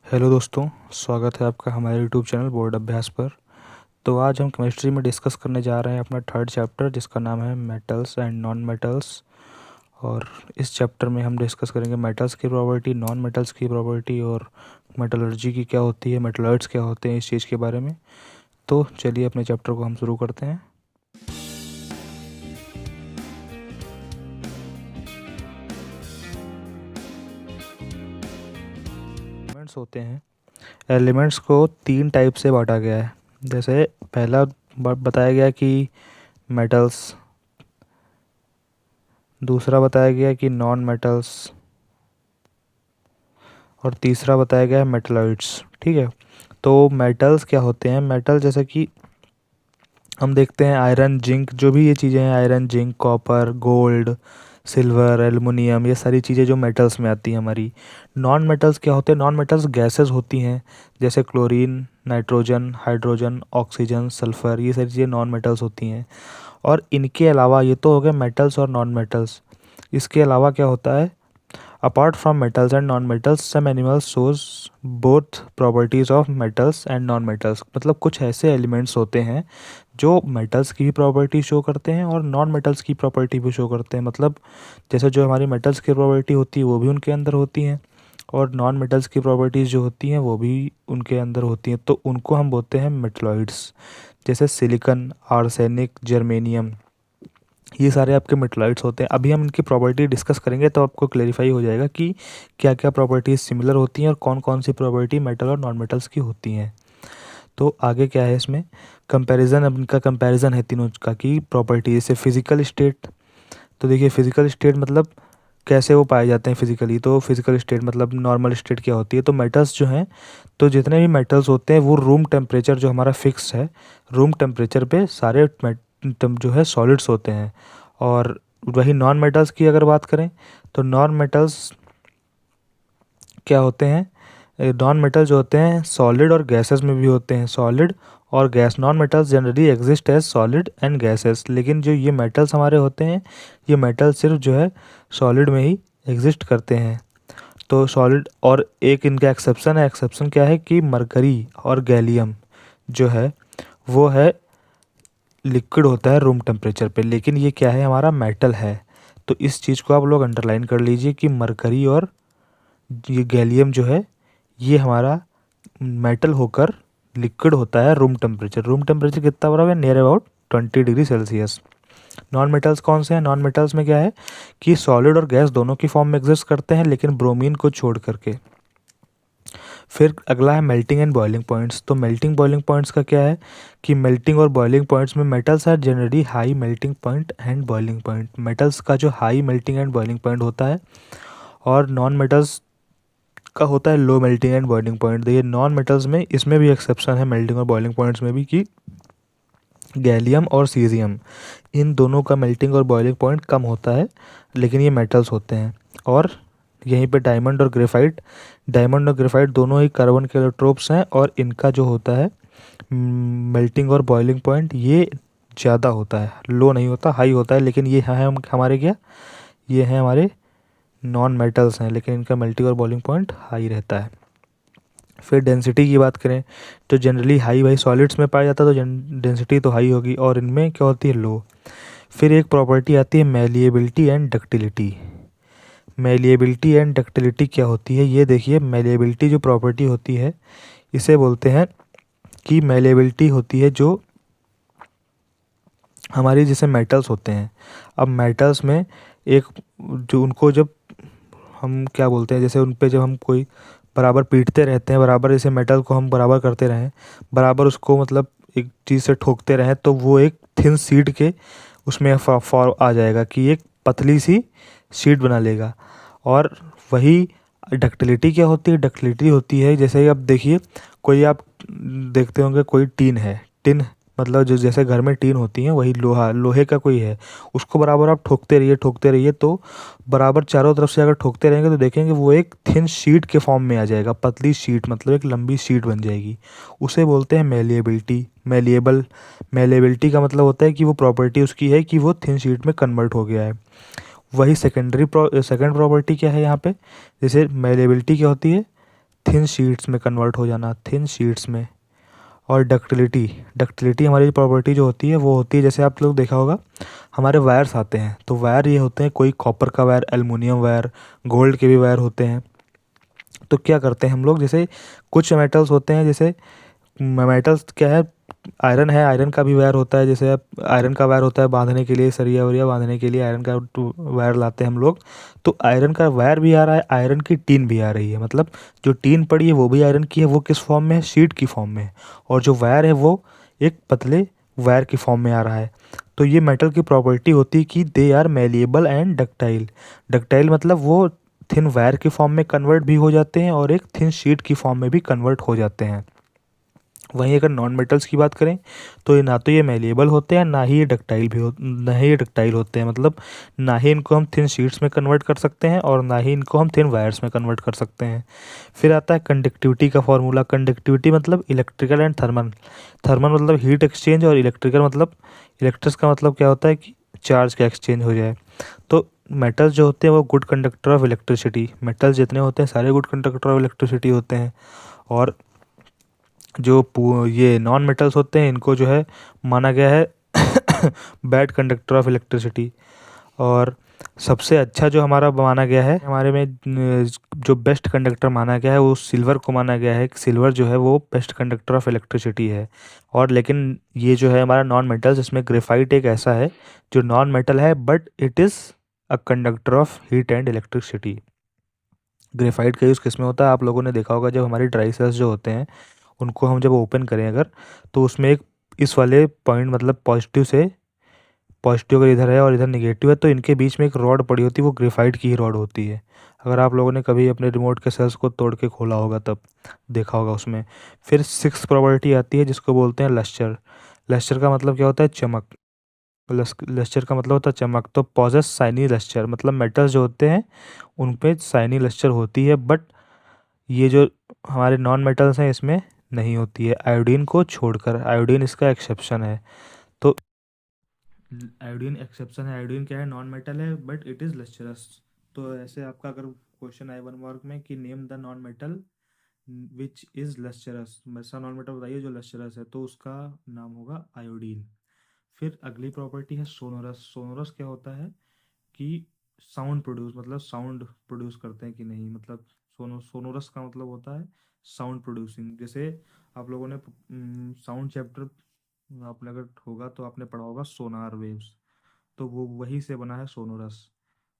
Hello दोस्तों, स्वागत है आपका हमारे यूट्यूब चैनल बोर्ड अभ्यास पर। तो आज हम केमिस्ट्री में डिस्कस करने जा रहे हैं अपना थर्ड चैप्टर, जिसका नाम है मेटल्स एंड नॉन मेटल्स। और इस चैप्टर में हम डिस्कस करेंगे मेटल्स की प्रॉपर्टी, नॉन मेटल्स की प्रॉपर्टी और मेटलर्जी की क्या होती है, मेटलर्ट्स क्या होते हैं, इस चीज़ के बारे में। तो चलिए अपने चैप्टर को हम शुरू करते हैं। एलिमेंट्स होते हैं, एलिमेंट्स को तीन टाइप से बांटा गया है। जैसे पहला बताया गया कि मेटल्स, दूसरा बताया गया कि नॉन मेटल्स, और तीसरा बताया गया है मेटलॉइड्स। ठीक है, तो मेटल्स क्या होते हैं? मेटल जैसे कि हम देखते हैं आयरन, जिंक, जो भी ये चीज़ें हैं, iron, zinc, copper, gold, silver, aluminium, ये सारी चीज़ें जो मेटल्स में आती हैं हमारी। नॉन मेटल्स क्या होते हैं? नॉन मेटल्स गैसेस होती हैं, जैसे chlorine, nitrogen, hydrogen, oxygen, sulphur, ये सारी चीज़ें नॉन मेटल्स होती हैं। और इनके अलावा, ये तो हो गए मेटल्स और नॉन मेटल्स, इसके अलावा क्या होता है? Apart from metals and non metals, some elements shows both properties of metals and non metals. मतलब कुछ ऐसे एलिमेंट्स होते हैं जो मेटल्स की भी प्रॉपर्टी शो करते हैं और नॉन मेटल्स की प्रॉपर्टी भी शो करते हैं। मतलब जैसे जो हमारी मेटल्स की प्रॉपर्टी होती है वो भी उनके अंदर होती हैं, और नॉन मेटल्स की प्रॉपर्टीज़ जो होती हैं वो भी उनके अंदर होती हैं। तो उनको हम बोलते हैं मेटलॉइड्स। जैसे सिलिकन, आर्सेनिक, जर्मेनियम, ये सारे आपके मेटलॉइड्स होते हैं। अभी हम इनकी प्रॉपर्टी डिस्कस करेंगे तो आपको क्लेरिफाई हो जाएगा कि क्या क्या प्रॉपर्टीज़ सिमिलर होती हैं और कौन कौन सी प्रॉपर्टी मेटल और नॉन मेटल्स की होती हैं। तो आगे क्या है इसमें कंपैरिजन, अब इनका कंपैरिजन है तीनों का की प्रॉपर्टी। जैसे फिजिकल स्टेट, तो देखिए फिजिकल स्टेट मतलब कैसे वो पाए जाते हैं फिजिकली। तो फिजिकल स्टेट मतलब नॉर्मल स्टेट क्या होती है? तो मेटल्स जो हैं, तो जितने भी मेटल्स होते हैं वो रूम टेम्परेचर जो हमारा फिक्स है, रूम टेम्परेचर पे सारे जो है सॉलिड्स होते हैं। और वही नॉन मेटल्स की अगर बात करें तो नॉन मेटल्स क्या होते हैं? नॉन मेटल जो होते हैं सॉलिड और गैसेस में भी होते हैं, सॉलिड और gas. Non metals generally exist as solid and gases, लेकिन जो ये मेटल्स हमारे होते हैं, ये मेटल सिर्फ जो है सॉलिड में ही एग्जिस्ट करते हैं। तो सॉलिड, और एक इनका एक्सेप्शन है। एक्सेप्शन क्या है कि मरकरी और गैलियम जो है वो है लिक्विड होता है रूम टेम्परेचर पे, लेकिन ये क्या है? हमारा मेटल है। तो इस चीज़ को आप लोग अंडरलाइन कर लीजिए कि मरकरी और ये गैलियम जो है ये हमारा मेटल होकर लिक्विड होता है रूम टेम्परेचर। रूम टेम्परेचर कितना बराबर है? Near about 20 degree Celsius. Non metals कौन से हैं? नॉन मेटल्स में क्या है कि सॉलिड और गैस दोनों की फॉर्म में एग्जिस्ट करते हैं, लेकिन ब्रोमीन को छोड़ करके। फिर अगला है मेल्टिंग एंड बॉइलिंग पॉइंट्स। तो मेल्टिंग बॉइलिंग पॉइंट्स का क्या है कि मेल्टिंग और बॉइलिंग पॉइंट्स में metals are generally high melting point and boiling point. Metals का जो high melting and boiling point होता है, और नॉन मेटल्स का होता है low melting and boiling point. देखिए नॉन मेटल्स में इसमें भी एक्सेप्शन है मेल्टिंग और बॉइलिंग पॉइंट्स में भी, कि गैलियम और सीजियम, इन दोनों का मेल्टिंग और बॉइलिंग पॉइंट कम होता है, लेकिन ये मेटल्स होते हैं। और यहीं पे डायमंड और ग्रेफाइट, डायमंड और ग्रेफाइट दोनों ही कार्बन के एलोट्रोप्स हैं, और इनका जो होता है मेल्टिंग और बॉइलिंग पॉइंट ये ज़्यादा होता है, लो नहीं होता, हाई होता है। लेकिन ये है हमारे क्या, ये हैं हमारे नॉन मेटल्स हैं, लेकिन इनका मेल्टिंग और बॉइलिंग पॉइंट हाई रहता है। फिर डेंसिटी की बात करें तो जनरली हाई भाई सॉलिड्स में पाया जाता है, तो डेंसिटी तो हाई होगी, और इनमें क्या होती है? लो। फिर एक प्रॉपर्टी आती है malleability and ductility. Malleability and ductility क्या होती है? ये देखिए, मेलिएबिलिटी जो प्रॉपर्टी होती है इसे बोलते हैं कि मेलिएबिलिटी होती है जो हमारी, जैसे मेटल्स होते हैं। अब मेटल्स में एक जो उनको जब हम क्या बोलते हैं, जैसे उन पे जब हम कोई बराबर पीटते रहते हैं, बराबर जैसे मेटल को हम बराबर करते रहें, बराबर उसको मतलब एक चीज़ से ठोकते रहें, तो वो एक थिन शीट के उसमें फॉर आ जाएगा कि एक पतली सी शीट बना लेगा। और वही डक्टिलिटी क्या होती है? डक्टिलिटी होती है, जैसे अब देखिए कोई आप देखते होंगे कोई टीन है, टिन मतलब जो जैसे घर में टीन होती है वही लोहा, लोहे का कोई है, उसको बराबर आप ठोकते रहिए, तो बराबर चारों तरफ से अगर ठोकते रहेंगे तो देखेंगे वो एक थिन शीट के फॉर्म में आ जाएगा, पतली शीट, मतलब एक लंबी शीट बन जाएगी। उसे बोलते हैं मेलिएबिलिटी। मेलिएबिलिटी का मतलब होता है कि वो प्रॉपर्टी उसकी है कि वो थिन शीट में कन्वर्ट हो गया है। वही सेकेंड प्रॉपर्टी क्या है यहाँ पे? जैसे मेलिएबिलिटी क्या होती है? थिन शीट्स में कन्वर्ट हो जाना, थिन शीट्स में। और डक्टिलिटी, डक्टिलिटी हमारी प्रॉपर्टी जो होती है वो होती है, जैसे आप लोग देखा होगा हमारे वायर्स आते हैं, तो वायर ये होते हैं, कोई कॉपर का वायर, एल्युमिनियम वायर, गोल्ड के भी वायर होते हैं। तो क्या करते हैं हम लोग, जैसे कुछ मेटल्स होते हैं, जैसे मेटल्स क्या है, आयरन का भी वायर होता है, जैसे आप आयरन का वायर होता है बांधने के लिए, सरिया वरिया बांधने के लिए आयरन का वायर लाते हैं हम लोग। तो आयरन का वायर भी आ रहा है, आयरन की टीन भी आ रही है, मतलब जो टीन पड़ी है वो भी आयरन की है, वो किस फॉर्म में है, शीट की फॉर्म में है। और जो वायर है वो एक पतले वायर की फॉर्म में आ रहा है। तो ये मेटल की प्रॉपर्टी होती है कि they are malleable and ductile. Ductile मतलब वो थिन वायर की फॉर्म में कन्वर्ट भी हो जाते हैं और एक थिन शीट की फॉर्म में भी कन्वर्ट हो जाते हैं। वहीं अगर नॉन मेटल्स की बात करें तो ये ना तो ये मेलिएबल होते हैं, ना ही ये डक्टाइल होते हैं, मतलब ना ही इनको हम थिन शीट्स में कन्वर्ट कर सकते हैं और ना ही इनको हम थिन वायर्स में कन्वर्ट कर सकते हैं। फिर आता है कंडक्टिविटी का फॉर्मूला। कंडक्टिविटी मतलब इलेक्ट्रिकल एंड थर्मल। थर्मल मतलब हीट एक्सचेंज और इलेक्ट्रिकल मतलब, इलेक्ट्रिक्स का मतलब क्या होता है कि चार्ज का एक्सचेंज हो जाए। तो मेटल्स जो होते हैं वो good conductor of electricity, metals जितने होते हैं सारे गुड कंडक्टर ऑफ इलेक्ट्रिसिटी होते हैं। और जो ये नॉन मेटल्स होते हैं इनको जो है माना गया है बैड कंडक्टर ऑफ इलेक्ट्रिसिटी। और सबसे अच्छा जो हमारा माना गया है हमारे में जो बेस्ट कंडक्टर माना गया है वो सिल्वर को माना गया है कि सिल्वर जो है वो बेस्ट कंडक्टर ऑफ इलेक्ट्रिसिटी है। और लेकिन ये जो है हमारा नॉन मेटल्स, इसमें ग्रेफाइट एक ऐसा है जो नॉन मेटल है but it is a conductor of heat and electricity. Graphite का यूज़ किस में होता है, आप लोगों ने देखा होगा जब हमारी ड्राई सेल्स जो होते हैं उनको हम जब ओपन करें अगर, तो उसमें एक इस वाले पॉइंट मतलब पॉजिटिव से, पॉजिटिव अगर इधर है और इधर निगेटिव है तो इनके बीच में एक रॉड पड़ी होती है, वो ग्रेफाइट की ही रॉड होती है। अगर आप लोगों ने कभी अपने रिमोट के सेल्स को तोड़ के खोला होगा तब देखा होगा उसमें। फिर सिक्स प्रॉपर्टी आती है जिसको बोलते हैं लस्टर। लस्टर का मतलब क्या होता है, चमक। लस्टर का मतलब होता है चमक। तो पॉजेस शाइनी लस्टर, मतलब मेटल्स जो होते हैं उन पे शाइनी लस्टर होती है, बट ये जो हमारे नॉन मेटल्स हैं इसमें नहीं होती है, आयोडीन को छोड़कर। आयोडीन इसका एक्सेप्शन है। तो आयोडीन एक्सेप्शन है। आयोडीन क्या है, नॉन मेटल है बट इट इज़ लस्टरस। तो ऐसे आपका अगर क्वेश्चन आए 1 मार्क में कि name the non metal which is lustrous, ऐसा नॉन मेटल बताइए जो लस्टरस है, तो उसका नाम होगा आयोडीन। फिर अगली प्रॉपर्टी है सोनोरस। सोनोरस क्या होता है कि साउंड प्रोड्यूस, मतलब साउंड प्रोड्यूस करते हैं कि नहीं, मतलब सोनोरस का मतलब होता है साउंड प्रोड्यूसिंग। जैसे आप लोगों ने साउंड चैप्टर आपने अगर होगा तो आपने पढ़ा होगा सोनार वेव्स, तो वो वही से बना है सोनोरस।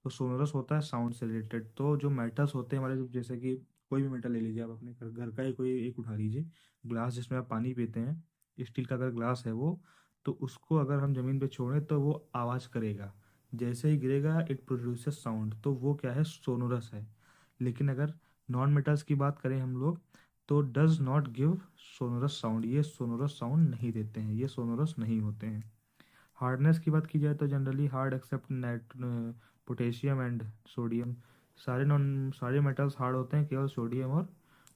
तो सोनोरस होता है साउंड से रिलेटेड। तो जो मेटल्स होते हैं हमारे, जैसे कि कोई भी मेटल ले लीजिए आप अपने घर घर का ही कोई एक उठा लीजिए, ग्लास जिसमें आप पानी पीते हैं, स्टील का अगर ग्लास है वो, तो उसको अगर हम ज़मीन पे छोड़ें तो वो आवाज़ करेगा, जैसे ही गिरेगा इट प्रोड्यूसेस साउंड, तो वो क्या है, सोनोरस है। लेकिन अगर नॉन मेटल्स की बात करें हम लोग, तो does not give sonorous sound, ये सोनोरस साउंड नहीं देते हैं, ये सोनोरस नहीं होते हैं। हार्डनेस की बात की जाए तो generally hard except net, potassium and sodium. सारे मेटल्स हार्ड होते हैं केवल सोडियम और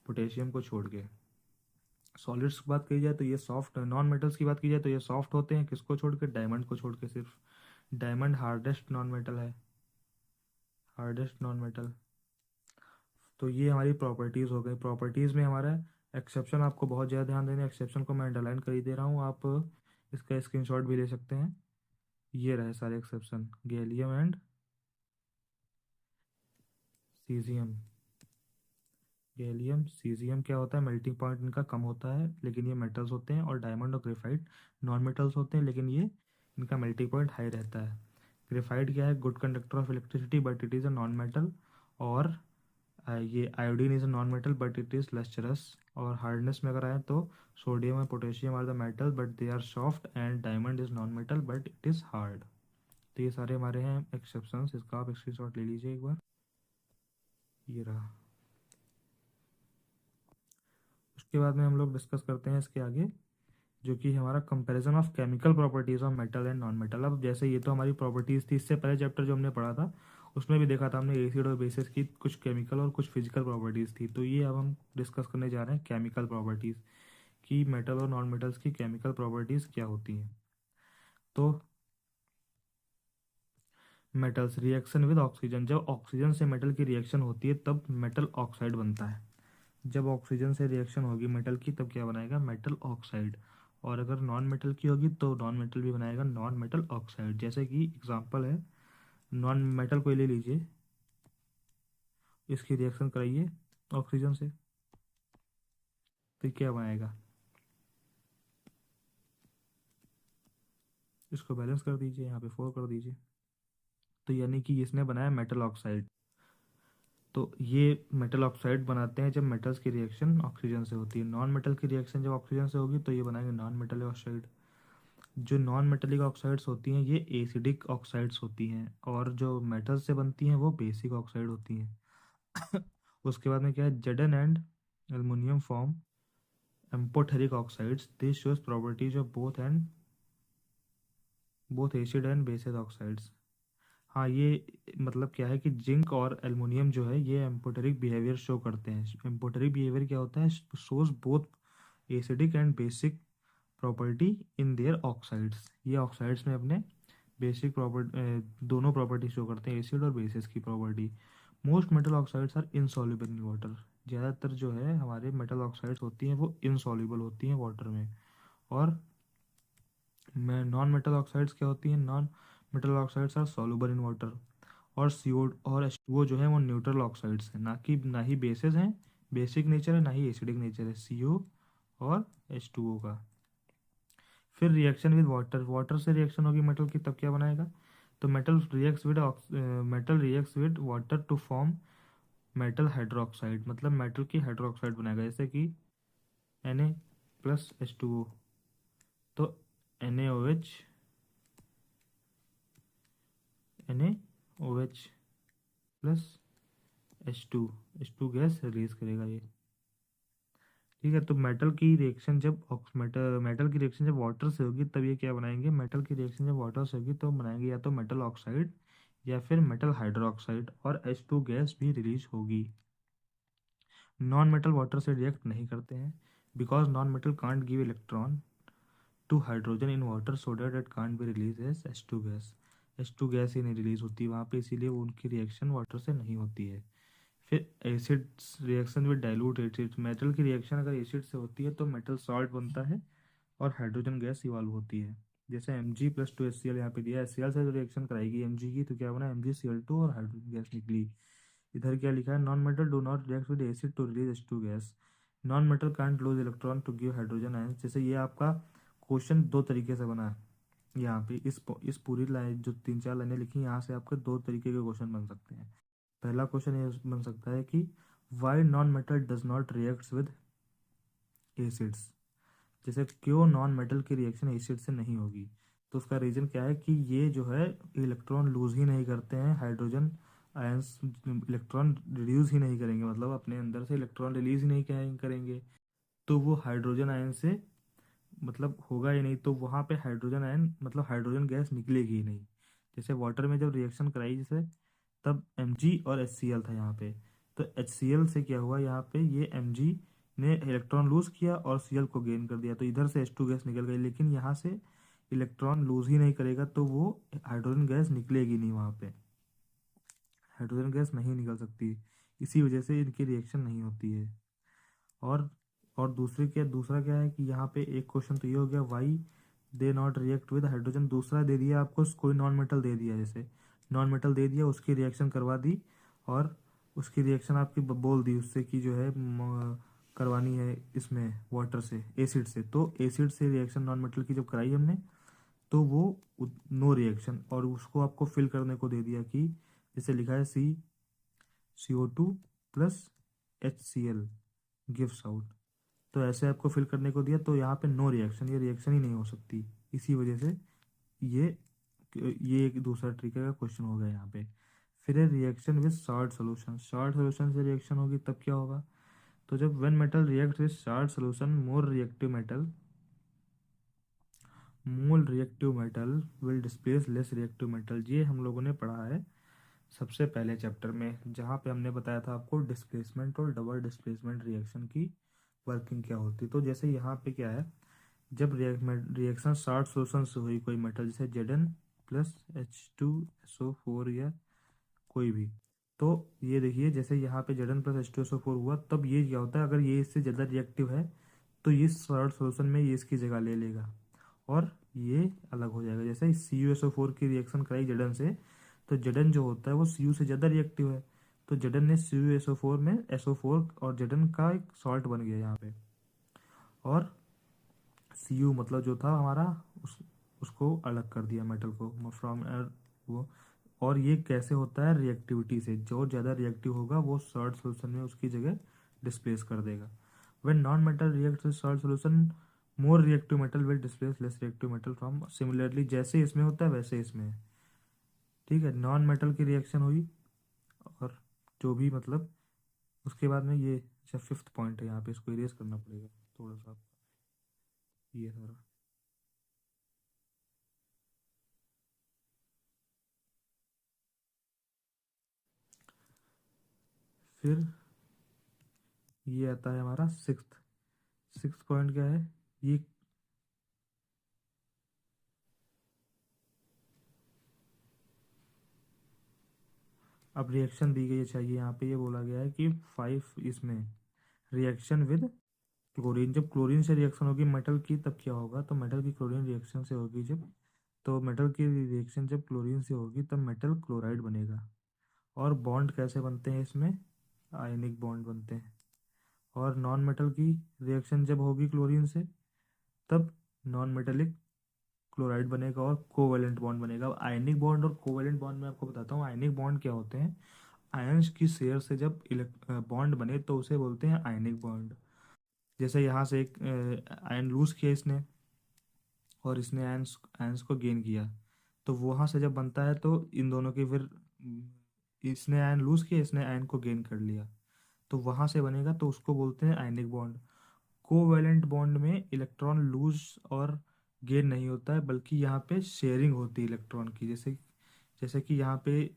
पोटेशियम को छोड़ के। सॉलिड्स की बात की जाए तो ये सॉफ्ट, नॉन मेटल्स की बात की जाए तो ये सॉफ्ट होते हैं, किसको छोड़ के, डायमंड को छोड़ के सिर्फ। डायमंड हार्डेस्ट नॉन मेटल है, हार्डेस्ट नॉन मेटल। तो ये हमारी प्रॉपर्टीज़ हो गई। प्रॉपर्टीज़ में हमारा एक्सेप्शन आपको बहुत ज़्यादा ध्यान देना है, एक्सेप्शन को मैं अंडरलाइन कर ही दे रहा हूँ, आप इसका स्क्रीनशॉट भी ले सकते हैं। ये रहे सारे exception, gallium and caesium. Gallium caesium क्या होता है, मेल्टिंग पॉइंट इनका कम होता है लेकिन ये मेटल्स होते हैं। और डायमंड और ग्रेफाइट नॉन मेटल्स होते हैं लेकिन ये इनका मेल्टिंग पॉइंट हाई रहता है। ग्रेफाइट क्या है, good conductor of electricity but it is a non metal. और ये iodine is a non metal but it is lustrous. और हार्डनेस में अगर आए तो सोडियम और potassium are the metal but they are soft, and diamond is non metal but it is hard. तो ये सारे हमारे हैं एक्सेप्शंस, इसका आप स्क्रीनशॉट ले लीजिए एक बार, ये रहा। उसके बाद में हम लोग डिस्कस करते हैं इसके आगे, जो कि हमारा comparison of chemical properties of metal and non metal. अब जैसे ये तो हमारी प्रॉपर्टीज थी, इससे पहले चैप्टर जो हमने पढ़ा था उसमें भी देखा था हमने एसिड और बेसिस की कुछ केमिकल और कुछ फिजिकल प्रॉपर्टीज थी। तो ये अब हम डिस्कस करने जा रहे हैं केमिकल प्रॉपर्टीज, कि मेटल और नॉन मेटल्स की केमिकल प्रॉपर्टीज क्या होती हैं। तो मेटल्स रिएक्शन विद ऑक्सीजन, जब ऑक्सीजन से मेटल की रिएक्शन होती है तब मेटल ऑक्साइड बनता है। जब ऑक्सीजन से रिएक्शन होगी मेटल की तब क्या बनाएगा, मेटल ऑक्साइड। और अगर नॉन मेटल की होगी तो नॉन मेटल भी बनाएगा नॉन मेटल ऑक्साइड। जैसे कि एग्जांपल है, नॉन मेटल को ले लीजिए, इसकी रिएक्शन कराइए ऑक्सीजन से, तो क्या बनाएगा, इसको बैलेंस कर दीजिए, यहाँ पे 4 कर दीजिए, तो यानी कि इसने बनाया मेटल ऑक्साइड। तो ये मेटल ऑक्साइड बनाते हैं जब मेटल्स की रिएक्शन ऑक्सीजन से होती है। नॉन मेटल की रिएक्शन जब ऑक्सीजन से होगी तो ये बनाएंगे नॉन मेटल ऑक्साइड। जो नॉन मेटेलिक ऑक्साइड्स होती हैं ये एसिडिक ऑक्साइड्स होती हैं, और जो मेटल से बनती हैं वो बेसिक ऑक्साइड होती हैं। उसके बाद में क्या है, Z N and aluminium form amphoteric oxides, this shows properties of both acid and basic oxides. हाँ, ये मतलब क्या है कि जिंक और एल्युमिनियम जो है ये एम्पोटेरिक बिहेवियर शो करते हैं। एम्पोटेरिक बिहेवियर क्या होता है, shows both acidic and basic property in their oxides. ये ऑक्साइड्स में अपने बेसिक प्रॉपर्टी दोनों प्रॉपर्टी शो करते हैं, एसिड और बेसिस की property. Most metal oxides are insoluble in water. ज़्यादातर जो है हमारे मेटल ऑक्साइड्स होती हैं वो इनसॉल्युबल होती हैं वाटर में। और नॉन मेटल ऑक्साइड्स क्या होती हैं, non metal oxides are soluble in water. और CO और H2O जो है वो न्यूट्रल ऑक्साइड्स हैं, ना ही बेसिस हैं, बेसिक नेचर है, ना ही एसिडिक नेचर है CO और H2O का। फिर रिएक्शन विद वाटर, वाटर से रिएक्शन होगी मेटल की तब क्या बनाएगा, तो metal reacts with water to form metal hydroxide, मतलब मेटल की हाइड्रोक्साइड बनाएगा, जैसे कि Na+H2O। तो NaOH plus H2 gas release करेगा ये। ठीक है, तो मेटल की रिएक्शन जब वाटर से होगी तब ये क्या बनाएंगे, मेटल की रिएक्शन जब वाटर से होगी तो बनाएंगे या तो मेटल ऑक्साइड या फिर मेटल हाइड्रोक्साइड, और H2 गैस भी रिलीज होगी। नॉन मेटल वाटर से रिएक्ट नहीं करते हैं, because non metal can't give electron to hydrogen in water so that it can't be release as H2 gas. H2 gas ही नहीं रिलीज होती वहाँ पे, इसीलिए वो उनकी रिएक्शन वाटर से नहीं होती है। फिर acid reaction with dilute acid, metal की रिएक्शन अगर एसिड से होती है तो मेटल सॉल्ट बनता है और हाइड्रोजन गैस इवॉल्व होती है। जैसे Mg+2HCl यहाँ पे दिया है, HCl से जो रिएक्शन कराएगी Mg की तो क्या बना, MgCl2 और हाइड्रोजन गैस निकली। इधर क्या लिखा है, non metal do not react with acid to release H2 gas. Non metal can't lose electron to give hydrogen ions. जैसे ये आपका क्वेश्चन दो तरीके से बना है, यहाँ पे इस पूरी लाइन जो 3-4 लाइनें लिखी यहाँ से आपके दो तरीके के क्वेश्चन बन सकते हैं। पहला क्वेश्चन ये बन सकता है कि why non metal does not react with acids, जैसे क्यों नॉन मेटल की रिएक्शन एसिड से नहीं होगी। तो उसका रीजन क्या है कि ये जो है इलेक्ट्रॉन लूज ही नहीं करते हैं, हाइड्रोजन आयंस इलेक्ट्रॉन रिड्यूस ही नहीं करेंगे, मतलब अपने अंदर से इलेक्ट्रॉन रिलीज ही नहीं करेंगे, तो वो हाइड्रोजन आयन से मतलब होगा ही नहीं, तो वहाँ पे हाइड्रोजन आयन मतलब हाइड्रोजन गैस निकलेगी ही नहीं। जैसे वाटर में जब रिएक्शन कराई जैसे, तब Mg और HCl था यहाँ पे, तो HCl से क्या हुआ, यहाँ पे ये Mg ने इलेक्ट्रॉन लूज किया और Cl को गेन कर दिया, तो इधर से H2 गैस निकल गई, लेकिन यहाँ से इलेक्ट्रॉन लूज ही नहीं करेगा तो वो हाइड्रोजन गैस निकलेगी नहीं, वहाँ पे हाइड्रोजन गैस नहीं निकल सकती, इसी वजह से इनकी रिएक्शन नहीं होती है। और दूसरा क्या है कि यहाँ पे एक क्वेश्चन तो ये हो गया, why they not react with hydrogen. दूसरा दे दिया आपको, कोई नॉन मेटल दे दिया, जैसे नॉन मेटल दे दिया, उसकी रिएक्शन करवा दी, और उसकी रिएक्शन आपकी बोल दी उससे कि जो है करवानी है इसमें वाटर से एसिड से, तो एसिड से रिएक्शन नॉन मेटल की जब कराई हमने तो वो नो रिएक्शन, और उसको आपको फिल करने को दे दिया कि जैसे लिखा है CO2+HCl गिव्स आउट, तो ऐसे आपको फिल करने को दिया, तो यहाँ पे नो रिएक्शन, ये रिएक्शन ही नहीं हो सकती, इसी वजह से ये ये एक दूसरा तरीके का क्वेश्चन हो गया यहाँ पे। फिर है reaction with short solution, short solution से रिएक्शन होगी तब क्या होगा, तो जब when metal react with short solution more reactive metal will displace less reactive metal. ये हम लोगों ने पढ़ा है सबसे पहले चैप्टर में, जहाँ पे हमने बताया था आपको डिस्प्लेसमेंट और डबल डिस्प्लेसमेंट रिएक्शन की वर्किंग क्या होती। तो जैसे यहाँ पे क्या है, जब रिएक्शन शार्ट सोल्यूशन से हुई कोई मेटल, जैसे Zn+H2SO4 या कोई भी, तो ये देखिए, जैसे यहाँ पे Zn+H2SO4 हुआ, तब ये क्या होता है, अगर ये इससे ज़्यादा रिएक्टिव है तो ये सॉल्ट सॉल्यूशन में ये इसकी जगह ले लेगा और ये अलग हो जाएगा। जैसे CuSO4 की रिएक्शन कराई Zn से, तो Zn जो होता है वो Cu से ज़्यादा रिएक्टिव है, तो Zn ने CuSO4 में SO4 और Zn का एक सॉल्ट बन गया यहाँ पे। और Cu मतलब जो था हमारा, उसको अलग कर दिया मेटल को फ्रॉम वो। और ये कैसे होता है, रिएक्टिविटी से। जो ज़्यादा रिएक्टिव होगा वो सॉल्ट सॉल्यूशन में उसकी जगह डिस्प्लेस कर देगा। When non metal react with salt solution, more reactive metal will displace less reactive metal from. Similarly जैसे इसमें होता है वैसे इसमें है, ठीक है। नॉन मेटल की रिएक्शन हुई और जो भी मतलब उसके बाद में ये, अच्छा 5th पॉइंट है यहाँ पे, इसको इरेज करना पड़ेगा थोड़ा सा, ये सारा। फिर ये आता है हमारा 6th पॉइंट क्या है, ये अब रिएक्शन दी गई है। चाहिए यहाँ पे ये बोला गया है कि 5 इसमें रिएक्शन विद क्लोरीन, जब क्लोरीन से रिएक्शन होगी मेटल की तब क्या होगा, तो मेटल की क्लोरीन रिएक्शन से होगी जब, तो मेटल की रिएक्शन जब क्लोरीन से होगी तब मेटल क्लोराइड बनेगा। और बॉन्ड कैसे बनते हैं इसमें, आयनिक बॉन्ड बनते हैं। और नॉन मेटल की रिएक्शन जब होगी क्लोरीन से तब नॉन मेटेलिक क्लोराइड बनेगा और कोवेलेंट बॉन्ड बनेगा। अब आयनिक बॉन्ड और कोवेलेंट बॉन्ड मैं आपको बताता हूँ। आयनिक बॉन्ड क्या होते हैं, आयंस की शेयर से जब बॉन्ड बने तो उसे बोलते हैं आयनिक बॉन्ड। जैसे यहाँ से एक आयन लूज किया इसने और इसने आयंस आयंस को गेन किया, तो वहाँ से जब बनता है तो इन दोनों की फिर इसने आयन लूज किया, इसने आयन को गेन कर लिया, तो वहाँ से बनेगा, तो उसको बोलते हैं आयनिक बॉन्ड। कोवैलेंट बॉन्ड में इलेक्ट्रॉन लूज और गेन नहीं होता है, बल्कि यहाँ पे शेयरिंग होती है इलेक्ट्रॉन की। जैसे जैसे कि यहाँ पे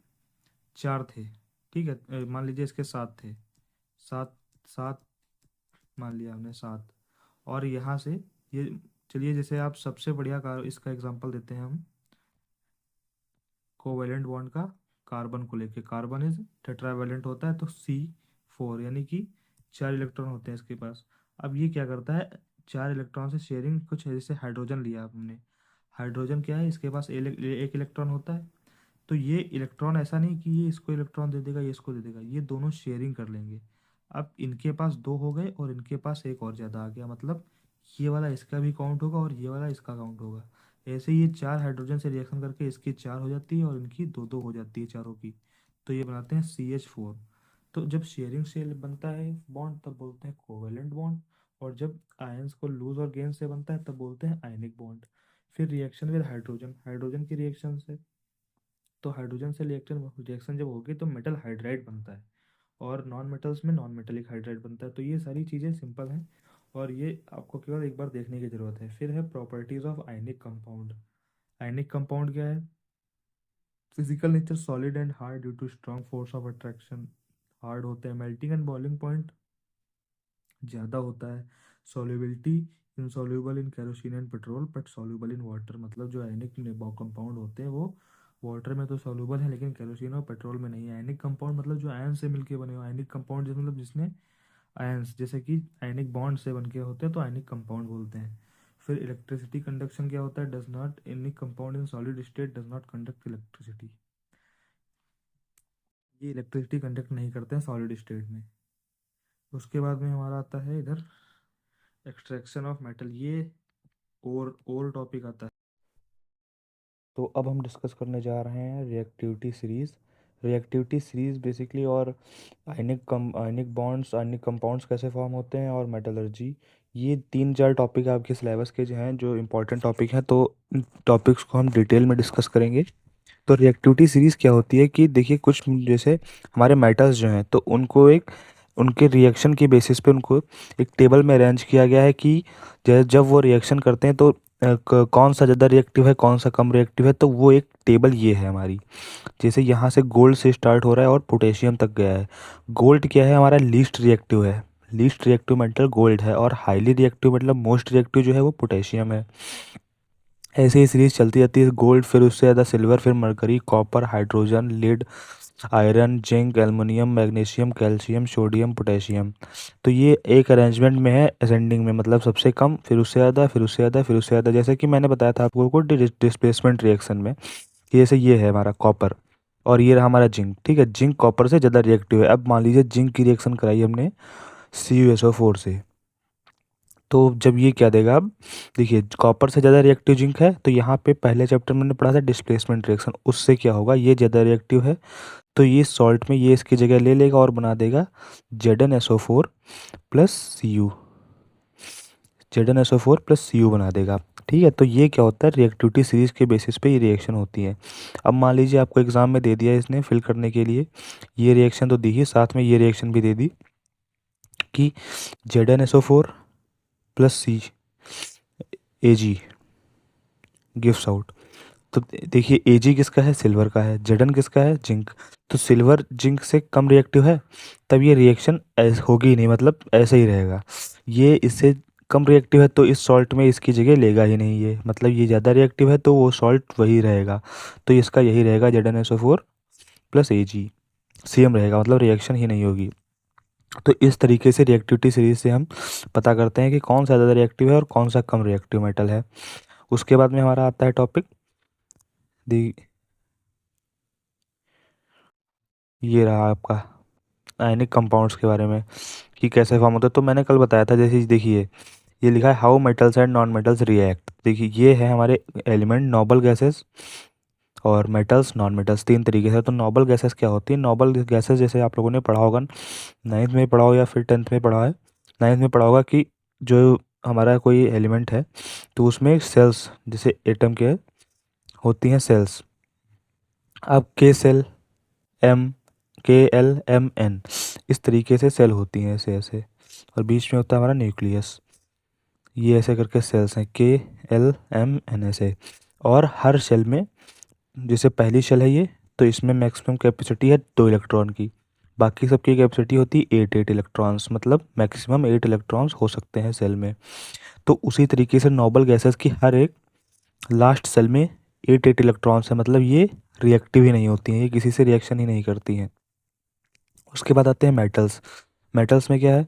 4 थे, ठीक है, मान लीजिए इसके 7 थे, 7 7 मान लिया हमने 7। और यहाँ से ये, चलिए जैसे आप सबसे बढ़िया इसका एग्जांपल देते हैं हम कोवैलेंट बॉन्ड का, कार्बन को लेके। कार्बन इज टेट्रावैलेंट होता है, तो C4 यानी कि 4 इलेक्ट्रॉन होते हैं इसके पास। अब ये क्या करता है, 4 इलेक्ट्रॉन से शेयरिंग कुछ है, जैसे हाइड्रोजन लिया आपने, हाइड्रोजन क्या है, इसके पास एक इलेक्ट्रॉन होता है, तो ये इलेक्ट्रॉन ऐसा नहीं कि ये इसको इलेक्ट्रॉन दे देगा ये इसको दे देगा, ये दोनों शेयरिंग कर लेंगे। अब इनके पास 2 हो गए और इनके पास एक और ज़्यादा आ गया, मतलब ये वाला इसका भी काउंट होगा और ये वाला इसका काउंट होगा। ऐसे ही ये 4 हाइड्रोजन से रिएक्शन करके इसकी 4 हो जाती है और इनकी 2 2 हो जाती है चारों की, तो ये बनाते हैं CH4। तो जब शेयरिंग से बनता है बॉन्ड तब बोलते हैं कोवेलेंट बॉन्ड, और जब आयंस को लूज और गेन से बनता है तब बोलते हैं आयनिक बॉन्ड। फिर रिएक्शन विद हाइड्रोजन, हाइड्रोजन की रिएक्शन से, तो हाइड्रोजन से रिएक्शन रिएक्शन जब होगी तो मेटल हाइड्राइड बनता है, और नॉन मेटल्स में नॉन मेटेलिक हाइड्राइड बनता है। तो ये सारी चीज़ें सिंपल हैं और ये आपको केवल एक बार देखने की ज़रूरत है। फिर है properties of ionic compound. Ionic compound क्या है, physical nature solid and hard due to strong force of attraction. Hard होते हैं, मेल्टिंग एंड बॉइलिंग पॉइंट ज़्यादा होता है। Solubility insoluble in kerosene and petrol but soluble in water, मतलब जो ionic compound होते हैं वो वाटर में तो सॉल्युबल है लेकिन केरोसिन और पेट्रोल में नहीं है। आयनिक कंपाउंड मतलब जो आयन से मिलके बने हो, आयनिक कंपाउंड मतलब जिसमें आयंस जैसे कि आयनिक बॉन्ड से बनके होते हैं तो आयनिक कंपाउंड बोलते हैं। फिर इलेक्ट्रिसिटी कंडक्शन क्या होता है, does not any compound in solid state does not conduct electricity. ये इलेक्ट्रिसिटी कंडक्ट नहीं करते हैं सॉलिड स्टेट में। उसके बाद में हमारा आता है इधर एक्सट्रैक्शन ऑफ मेटल, ये और टॉपिक आता है। तो अब हम डिस्कस करने जा रहे हैं reactivity series. Reactivity series basically, और आयनिक बॉन्ड्स, आयनिक कंपाउंड्स कैसे फॉर्म होते हैं, और मेटलर्जी। ये 3 4 टॉपिक आपके सिलेबस के जो हैं, जो इम्पोर्टेंट टॉपिक हैं, तो इन टॉपिक्स को हम डिटेल में डिस्कस करेंगे। तो रिएक्टिविटी सीरीज़ क्या होती है कि देखिए, कुछ जैसे हमारे मेटल्स जो हैं तो उनको एक, उनके रिएक्शन के बेसिस पे उनको एक टेबल में अरेंज किया गया है कि जब वो रिएक्शन करते हैं तो कौन सा ज़्यादा रिएक्टिव है कौन सा कम रिएक्टिव है, तो वो एक टेबल ये है हमारी। जैसे यहाँ से गोल्ड से स्टार्ट हो रहा है और पोटेशियम तक गया है। गोल्ड क्या है, हमारा लीस्ट रिएक्टिव है, लीस्ट रिएक्टिव मेटल गोल्ड है, और हाईली रिएक्टिव मतलब मोस्ट रिएक्टिव जो है वो पोटेशियम है। ऐसे ही सीरीज चलती जाती है, गोल्ड फिर उससे ज़्यादा सिल्वर, फिर mercury, copper, hydrogen, lead, iron, zinc, aluminium, magnesium, calcium, sodium, potassium. तो ये एक अरेंजमेंट में है, असेंडिंग में, मतलब सबसे कम, फिर उससे ज़्यादा, फिर उससे ज़्यादा, फिर उससे ज़्यादा। जैसे कि मैंने बताया था आपको को डिस्प्लेसमेंट रिएक्शन में, कि जैसे ये है हमारा कॉपर और ये रहा हमारा जिंक, ठीक है। जिंक कॉपर से ज़्यादा रिएक्टिव है। अब मान लीजिए जिंक की रिएक्शन कराई हमने CuSO4 से, तो जब ये क्या देगा, अब देखिए कॉपर से ज़्यादा रिएक्टिव जिंक है, तो यहाँ पे पहले चैप्टर में मैंने पढ़ा था डिस्प्लेसमेंट रिएक्शन, उससे क्या होगा, ये ज़्यादा रिएक्टिव है, तो ये सॉल्ट में ये इसकी जगह ले लेगा और बना देगा ZnSO4 plus Cu, ZnSO4 plus Cu बना देगा, ठीक है। तो ये क्या होता है, रिएक्टिविटी सीरीज के बेसिस पे ये रिएक्शन होती है। अब मान लीजिए आपको एग्जाम में दे दिया इसने फिल करने के लिए, ये रिएक्शन तो दी ही, साथ में ये रिएक्शन भी दे दी कि ZnSO4 प्लस सी Ag गिव्स आउट। तो देखिए Ag किसका है, सिल्वर का है, Zn किसका है, जिंक। तो सिल्वर जिंक से कम रिएक्टिव है, तब ये रिएक्शन ऐसे होगी ही नहीं, मतलब ऐसे ही रहेगा। ये इससे कम रिएक्टिव है, तो इस सॉल्ट में इसकी जगह लेगा ही नहीं ये, मतलब ये ज़्यादा रिएक्टिव है तो वो सॉल्ट वही रहेगा, तो इसका यही रहेगा ZnSO4 प्लस Ag, सेम रहेगा, मतलब रिएक्शन ही नहीं होगी। तो इस तरीके से रिएक्टिविटी सीरीज से हम पता करते हैं कि कौन सा ज़्यादा रिएक्टिव है और कौन सा कम रिएक्टिव मेटल है। उसके बाद में हमारा आता है टॉपिक दी, ये रहा आपका आयनिक कंपाउंड्स के बारे में, कि कैसे फॉर्म होता है। तो मैंने कल बताया था, जैसे देखिए ये लिखा है how metals and non metals react. देखिए ये है हमारे एलिमेंट, नोबल गैसेस और मेटल्स, नॉन मेटल्स, तीन तरीके से। तो नोबल गैसेस क्या होती है, नोबल गैसेस जैसे आप लोगों ने पढ़ा होगा, नाइन्थ में पढ़ा हो या फिर टेंथ में पढ़ा है, नाइन्थ में पढ़ा होगा कि जो हमारा कोई एलिमेंट है तो उसमें सेल्स, जैसे एटम के होती हैं सेल्स। अब के सेल, एम, KLMN, इस तरीके से सेल होती हैं, ऐसे ऐसे, और बीच में होता है हमारा न्यूक्लियस। ये ऐसे करके सेल्स हैं, KLMN ऐसे। और हर सेल में, जैसे पहली सेल है ये, तो इसमें मैक्सिमम कैपेसिटी है 2 इलेक्ट्रॉन की, बाकी सबकी कैपेसिटी होती है 8 इलेक्ट्रॉन्स, मतलब मैक्सिमम 8 इलेक्ट्रॉन्स हो सकते हैं सेल में। तो उसी तरीके से नोबल गैसेस की हर एक लास्ट सेल में 8 इलेक्ट्रॉन्स है, मतलब ये रिएक्टिव ही नहीं होती हैं, ये किसी से रिएक्शन ही नहीं करती हैं। उसके बाद आते हैं मेटल्स। मेटल्स में क्या है,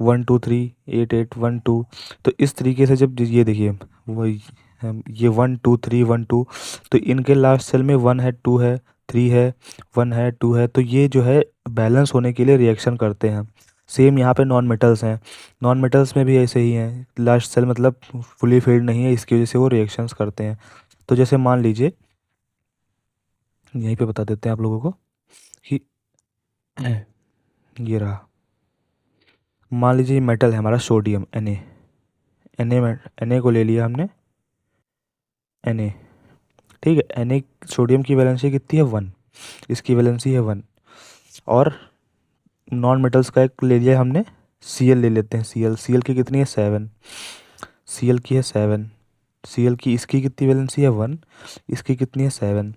1 2 3 8 8 1 2। तो इस तरीके से जब ये देखिए वही ये 1 2 3 1 2, तो इनके लास्ट सेल में 1 है 2 है 3 है 1 है 2 है, तो ये जो है बैलेंस होने के लिए रिएक्शन करते हैं। सेम यहाँ पे नॉन मेटल्स हैं, नॉन मेटल्स में भी ऐसे ही हैं, लास्ट सेल मतलब फुली फिल्ड नहीं है, इसकी वजह से वो रिएक्शंस करते हैं। तो जैसे मान लीजिए यहीं पे बता देते हैं आप लोगों को कि ये रहा, मान लीजिए मेटल है हमारा सोडियम Na को ले लिया हमने, Na, ठीक है। Na सोडियम की वैलेंसी कितनी है, 1, इसकी वैलेंसी है 1। और नॉन मेटल्स का एक ले लिया हमने, Cl ले लेते हैं, Cl की कितनी है 7, Cl की है 7, Cl की इसकी कितनी वैलेंसी है 1, इसकी कितनी है 7।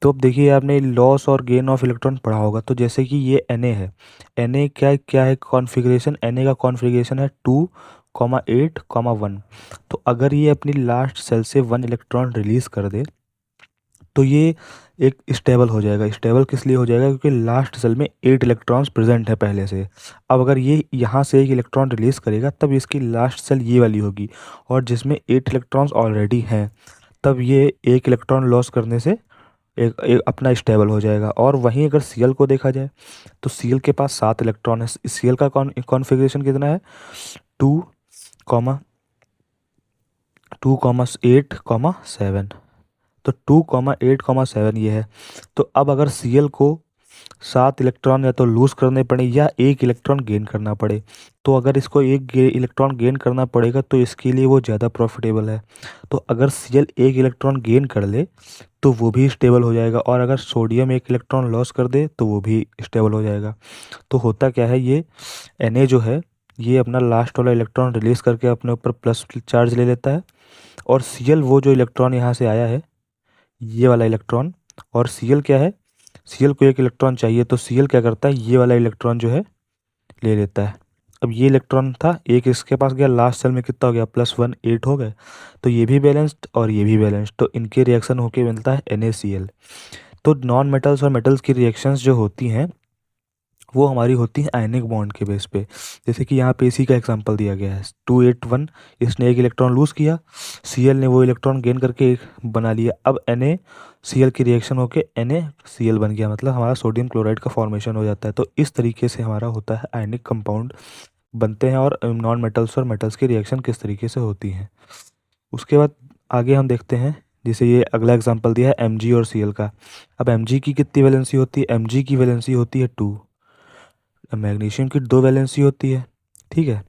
तो अब देखिए आपने लॉस और गेन ऑफ इलेक्ट्रॉन पढ़ा होगा, तो जैसे कि ये Na है, Na क्या क्या है कॉन्फ़िगरेशन, Na का कॉन्फ़िगरेशन है 2,8,1। तो अगर ये अपनी लास्ट सेल से 1 इलेक्ट्रॉन रिलीज़ कर दे तो ये एक स्टेबल हो जाएगा। स्टेबल किस लिए हो जाएगा, क्योंकि लास्ट सेल में 8 इलेक्ट्रॉन्स प्रेजेंट है पहले से। अब अगर ये यहाँ से 1 इलेक्ट्रॉन रिलीज़ करेगा तब इसकी लास्ट सेल ये वाली होगी, और जिसमें 8 इलेक्ट्रॉन्स ऑलरेडी हैं, तब ये 1 इलेक्ट्रॉन लॉस करने से एक अपना स्टेबल हो जाएगा। और वहीं अगर Cl को देखा जाए तो Cl के पास 7 इलेक्ट्रॉन है। Cl का कॉन्फ़िगरेशन कितना है, 2,8,7। तो 2,8,7 ये है। तो अब अगर Cl को 7 इलेक्ट्रॉन या तो लूज़ करने पड़े या 1 इलेक्ट्रॉन गेन करना पड़े, तो अगर इसको एक इलेक्ट्रॉन गेन करना पड़ेगा तो इसके लिए वो ज़्यादा प्रॉफिटेबल है। तो अगर Cl 1 इलेक्ट्रॉन गेन कर ले तो वो भी स्टेबल हो जाएगा, और अगर सोडियम 1 इलेक्ट्रॉन लॉस कर दे तो वो भी स्टेबल हो जाएगा। तो होता क्या है, ये Na जो है ये अपना लास्ट वाला इलेक्ट्रॉन रिलीज़ करके अपने ऊपर प्लस चार्ज ले लेता है, और Cl वो जो इलेक्ट्रॉन यहाँ से आया है ये वाला इलेक्ट्रॉन, और Cl क्या है, Cl को 1 इलेक्ट्रॉन चाहिए, तो Cl क्या करता है, ये वाला इलेक्ट्रॉन जो है ले लेता है। अब ये इलेक्ट्रॉन था एक इसके पास गया, लास्ट सेल में कितना हो गया, +1 8 हो गए। तो ये भी बैलेंस्ड और ये भी बैलेंस्ड, तो इनके रिएक्शन होके मिलता है NaCl। तो नॉन मेटल्स और मेटल्स की रिएक्शंस जो होती हैं वो हमारी होती है आयनिक बॉन्ड के बेस पे। जैसे कि यहाँ पे इसी का एग्जांपल दिया गया है 281, इसने एक इलेक्ट्रॉन लूज़ किया, Cl ने वो इलेक्ट्रॉन गेन करके एक बना लिया, अब NaCl की रिएक्शन होके NaCl बन गया, मतलब हमारा सोडियम क्लोराइड का फॉर्मेशन हो जाता है। तो इस तरीके से हमारा होता है आयनिक कंपाउंड बनते हैं, और नॉन मेटल्स और मेटल्स की रिएक्शन किस तरीके से होती हैं। उसके बाद आगे हम देखते हैं, जैसे ये अगला एग्जांपल दिया है Mg और Cl का। अब Mg की कितनी वैलेंसी होती है? Mg की वैलेंसी होती है 2। मैग्नीशियम की 2 वैलेंसी होती है, ठीक है।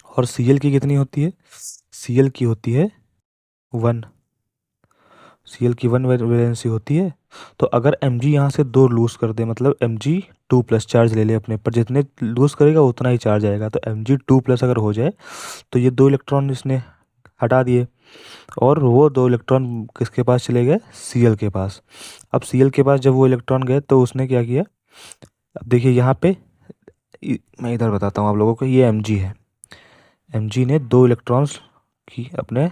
और Cl की कितनी होती है? Cl की होती है 1। Cl की 1 वैलेंसी होती है। तो अगर Mg यहाँ से 2 लूज़ कर दे, मतलब Mg 2+ चार्ज ले ले अपने पर, जितने लूज़ करेगा उतना ही चार्ज आएगा। तो Mg 2+ अगर हो जाए तो ये 2 इलेक्ट्रॉन इसने हटा दिए, और वो 2 इलेक्ट्रॉन किसके पास चले गए? Cl के पास। अब Cl के पास जब वो इलेक्ट्रॉन गए तो उसने क्या किया? अब देखिए यहाँ पे मैं इधर बताता हूँ आप लोगों को, ये Mg है, Mg ने 2 इलेक्ट्रॉन्स की अपने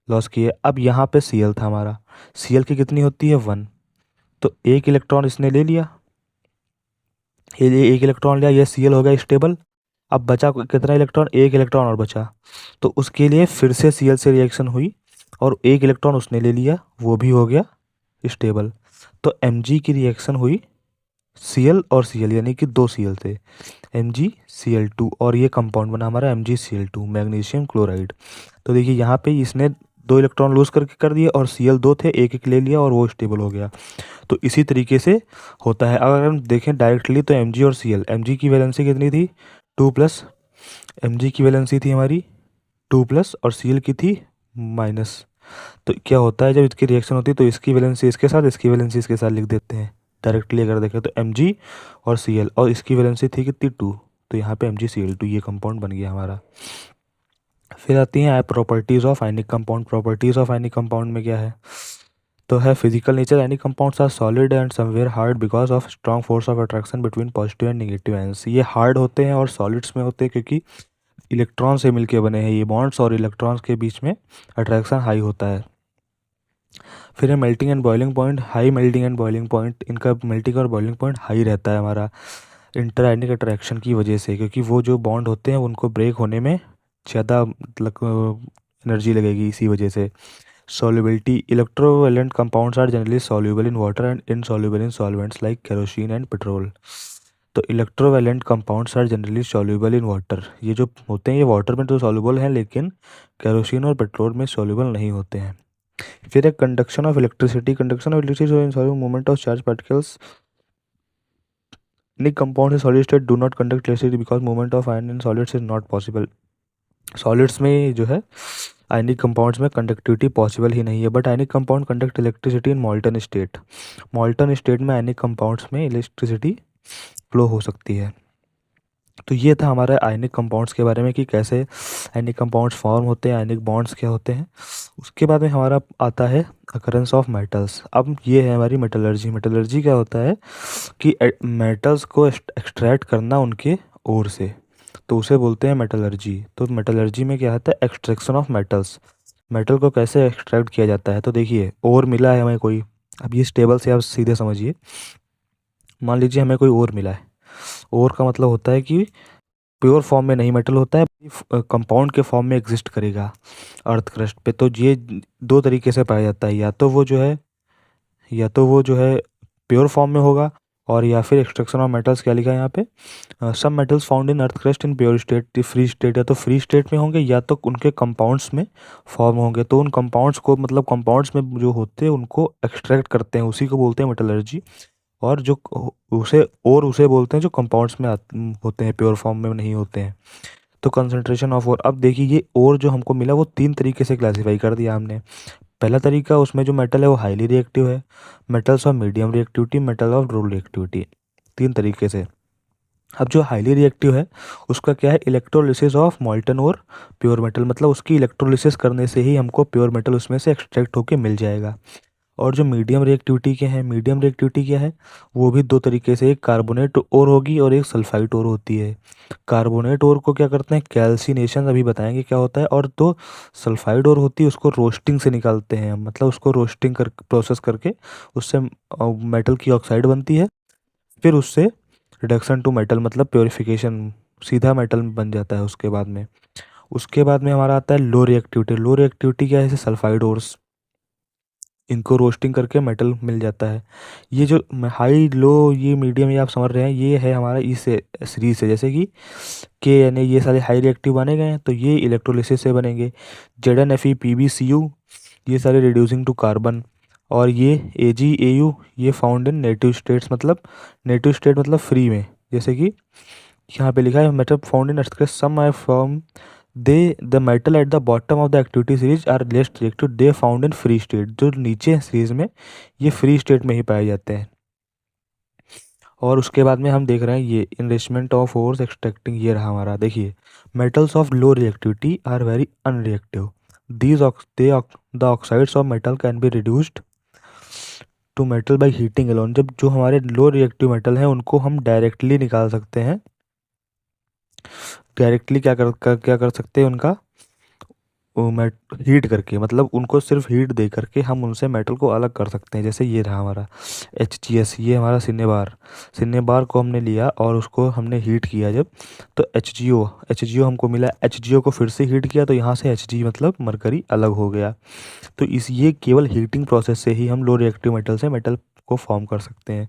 लॉस किए। अब यहाँ पे Cl था हमारा, Cl की कितनी होती है? 1। तो एक इलेक्ट्रॉन इसने ले लिया, ये एक इलेक्ट्रॉन लिया, ये Cl हो गया स्टेबल। अब बचा कितना इलेक्ट्रॉन? एक इलेक्ट्रॉन और बचा, तो उसके लिए फिर से Cl से रिएक्शन हुई, और एक इलेक्ट्रॉन उसने ले लिया, वो भी हो गया स्टेबल। तो Mg की रिएक्शन हुई Cl और Cl, यानी कि 2 Cl थे, MgCl2, और ये कंपाउंड बना हमारा MgCl2, मैग्नीशियम क्लोराइड। तो देखिए यहाँ पे इसने 2 इलेक्ट्रॉन लूज करके कर दिए, और Cl 2 थे, एक एक ले लिया और वो स्टेबल हो गया। तो इसी तरीके से होता है। अगर हम देखें डायरेक्टली तो Mg और Cl, Mg की वैलेंसी कितनी थी? 2+, Mg की वैलेंसी थी हमारी 2+, और Cl की थी माइनस। तो क्या होता है जब इसकी रिएक्शन होती है तो इसकी वैलेंसी इसके साथ, इसकी वैलेंसी इसके साथ लिख देते हैं डायरेक्टली। अगर देखें तो Mg और Cl, और इसकी वैलेंसी थी कितनी? 2, तो यहाँ पे MgCl2 ये कंपाउंड बन गया हमारा। फिर आती हैं properties of ionic compound. Properties of ionic compound में क्या है? तो है physical nature, ionic compounds are solid and somewhere hard because of strong force of attraction between positive and negative ions. ये हार्ड होते हैं और सॉलिड्स में होते हैं क्योंकि इलेक्ट्रॉन से मिलके बने हैं ये बॉन्ड्स, और इलेक्ट्रॉन्स के बीच में अट्रैक्शन हाई होता है। फिर है melting and boiling point, high melting and boiling point, इनका मेल्टिंग और बॉइलिंग पॉइंट हाई रहता है हमारा इंटर आयनिक अट्रैक्शन की वजह से, क्योंकि वो जो बॉन्ड होते हैं उनको ब्रेक होने में ज़्यादा एनर्जी लगेगी इसी वजह से। Solubility, electrovalent compounds are generally soluble in water and insoluble in solvents like kerosene and petrol. तो electrovalent compounds are generally soluble in water, ये जो होते हैं ये वाटर में तो सॉल्युबल हैं, लेकिन केरोसिन और पेट्रोल में सॉल्युबल नहीं होते हैं। फिर एक conduction of electricity, conduction of electricity in soluble movement of charge particles. Any compound in solid state do not conduct electricity because movement of ion in solids is not possible. Solids में जो है ionic compounds में conductivity possible ही नहीं है, but ionic compound conduct electricity in molten state. मॉल्टन state में ionic compounds में electricity flow हो सकती है। तो ये था हमारा आयनिक कंपाउंड्स के बारे में कि कैसे आयनिक कंपाउंड्स फॉर्म होते हैं, आयनिक बॉन्ड्स क्या होते हैं। उसके बाद में हमारा आता है अकरेंस ऑफ मेटल्स। अब ये है हमारी मेटलर्जी। मेटलर्जी क्या होता है कि मेटल्स को एक्सट्रैक्ट करना उनके ओर से, तो उसे बोलते हैं मेटलर्जी। तो मेटलर्जी में क्या होता है? Extraction of metals. मेटल को कैसे एक्सट्रैक्ट किया जाता है? तो देखिए ओर मिला है हमें कोई, अब ये स्टेबल से आप सीधे समझिए। मान लीजिए हमें कोई ओर मिला है, ओर का मतलब होता है कि प्योर फॉर्म में नहीं मेटल होता है, कंपाउंड के फॉर्म में एग्जिस्ट करेगा अर्थ क्रस्ट पे। तो ये 2 तरीके से पाया जाता है, या तो वो जो है प्योर फॉर्म में होगा, और या फिर एक्सट्रैक्शन ऑफ मेटल्स क्या लिखा है यहाँ पे? सब metals found in earth crust in pure state, free state, या तो फ्री स्टेट में होंगे या तो उनके कंपाउंड्स में फॉर्म होंगे। तो उन कंपाउंड्स को, मतलब कंपाउंड्स में जो होते हैं उनको एक्सट्रैक्ट करते हैं, उसी को बोलते हैं मेटलर्जी। और जो उसे बोलते हैं जो कंपाउंड्स में होते हैं, प्योर फॉर्म में नहीं होते हैं। तो कंसंट्रेशन ऑफ ओर, अब देखिए ये ओर जो हमको मिला वो 3 तरीके से क्लासीफाई कर दिया हमने। पहला तरीका, उसमें जो मेटल है वो हाईली रिएक्टिव है, metals of medium reactivity, metal of low reactivity, 3 तरीके से। अब जो हाईली रिएक्टिव है उसका क्या है? इलेक्ट्रोलिसिस ऑफ मॉल्टन और प्योर मेटल, मतलब उसकी इलेक्ट्रोलिसिस करने से ही हमको प्योर मेटल उसमें से एक्सट्रैक्ट होके मिल जाएगा। और जो मीडियम रिएक्टिविटी के हैं, मीडियम रिएक्टिविटी क्या है, वो भी दो तरीके से, एक कार्बोनेट और होगी और एक सल्फाइड और होती है। कार्बोनेट और को क्या करते हैं, कैल्सिनेशन, अभी बताएंगे क्या होता है। और तो सल्फाइड और होती है, उसको रोस्टिंग से निकालते हैं, मतलब उसको रोस्टिंग कर प्रोसेस करके उससे मेटल की ऑक्साइड बनती है। फिर उससे रिडक्शन टू मेटल मतलब प्योरिफिकेशन, सीधा मेटल बन जाता है उसके बाद में हमारा आता है लो रिएक्टिविटी। लो रिएक्टिविटी क्या है, जैसे सल्फाइड ओर्स, इनको रोस्टिंग करके मेटल मिल जाता है। ये जो हाई लो ये मीडियम ये आप समझ रहे हैं, ये है हमारा इस सीरीज से, जैसे कि के यानी ये सारे हाई रिएक्टिव बने गए हैं तो ये इलेक्ट्रोलिसिस से बनेंगे। Z N F E P B C U, ये सारे रिड्यूसिंग टू कार्बन। और ये ए जी ए यू, ये फाउंड इन नेटिव स्टेट्स, मतलब नेटिव स्टेट मतलब फ्री में, जैसे कि यहाँ पे लिखा है metal found in earth some are from they the metal at the bottom of the activity series are less reactive they found in free state. जो नीचे सीरीज में ये फ्री स्टेट में ही पाए जाते हैं। और उसके बाद में हम देख रहे हैं ये इनरिचमेंट ऑफ ओर्स एक्सट्रैक्टिंग, ये रहा हमारा, देखिए metals of low reactivity are very unreactive, these the oxides of metal can be reduced to metal by heating alone. जब जो हमारे लो रिएक्टिव मेटल हैं उनको हम डायरेक्टली निकाल सकते हैं, डायरेक्टली क्या कर सकते हैं उनका हीट करके, मतलब उनको सिर्फ हीट दे करके हम उनसे मेटल को अलग कर सकते हैं। जैसे ये रहा हमारा एच जी एस, ये हमारा सिनेबार को हमने लिया और उसको हमने हीट किया जब, तो एच जी ओ हमको मिला। एच जी ओ को फिर से हीट किया तो यहाँ से एच जी मतलब मरकरी अलग हो गया। तो इस ये केवल हीटिंग प्रोसेस से ही हम लो रिएक्टिव मेटल से मेटल को फॉर्म कर सकते हैं।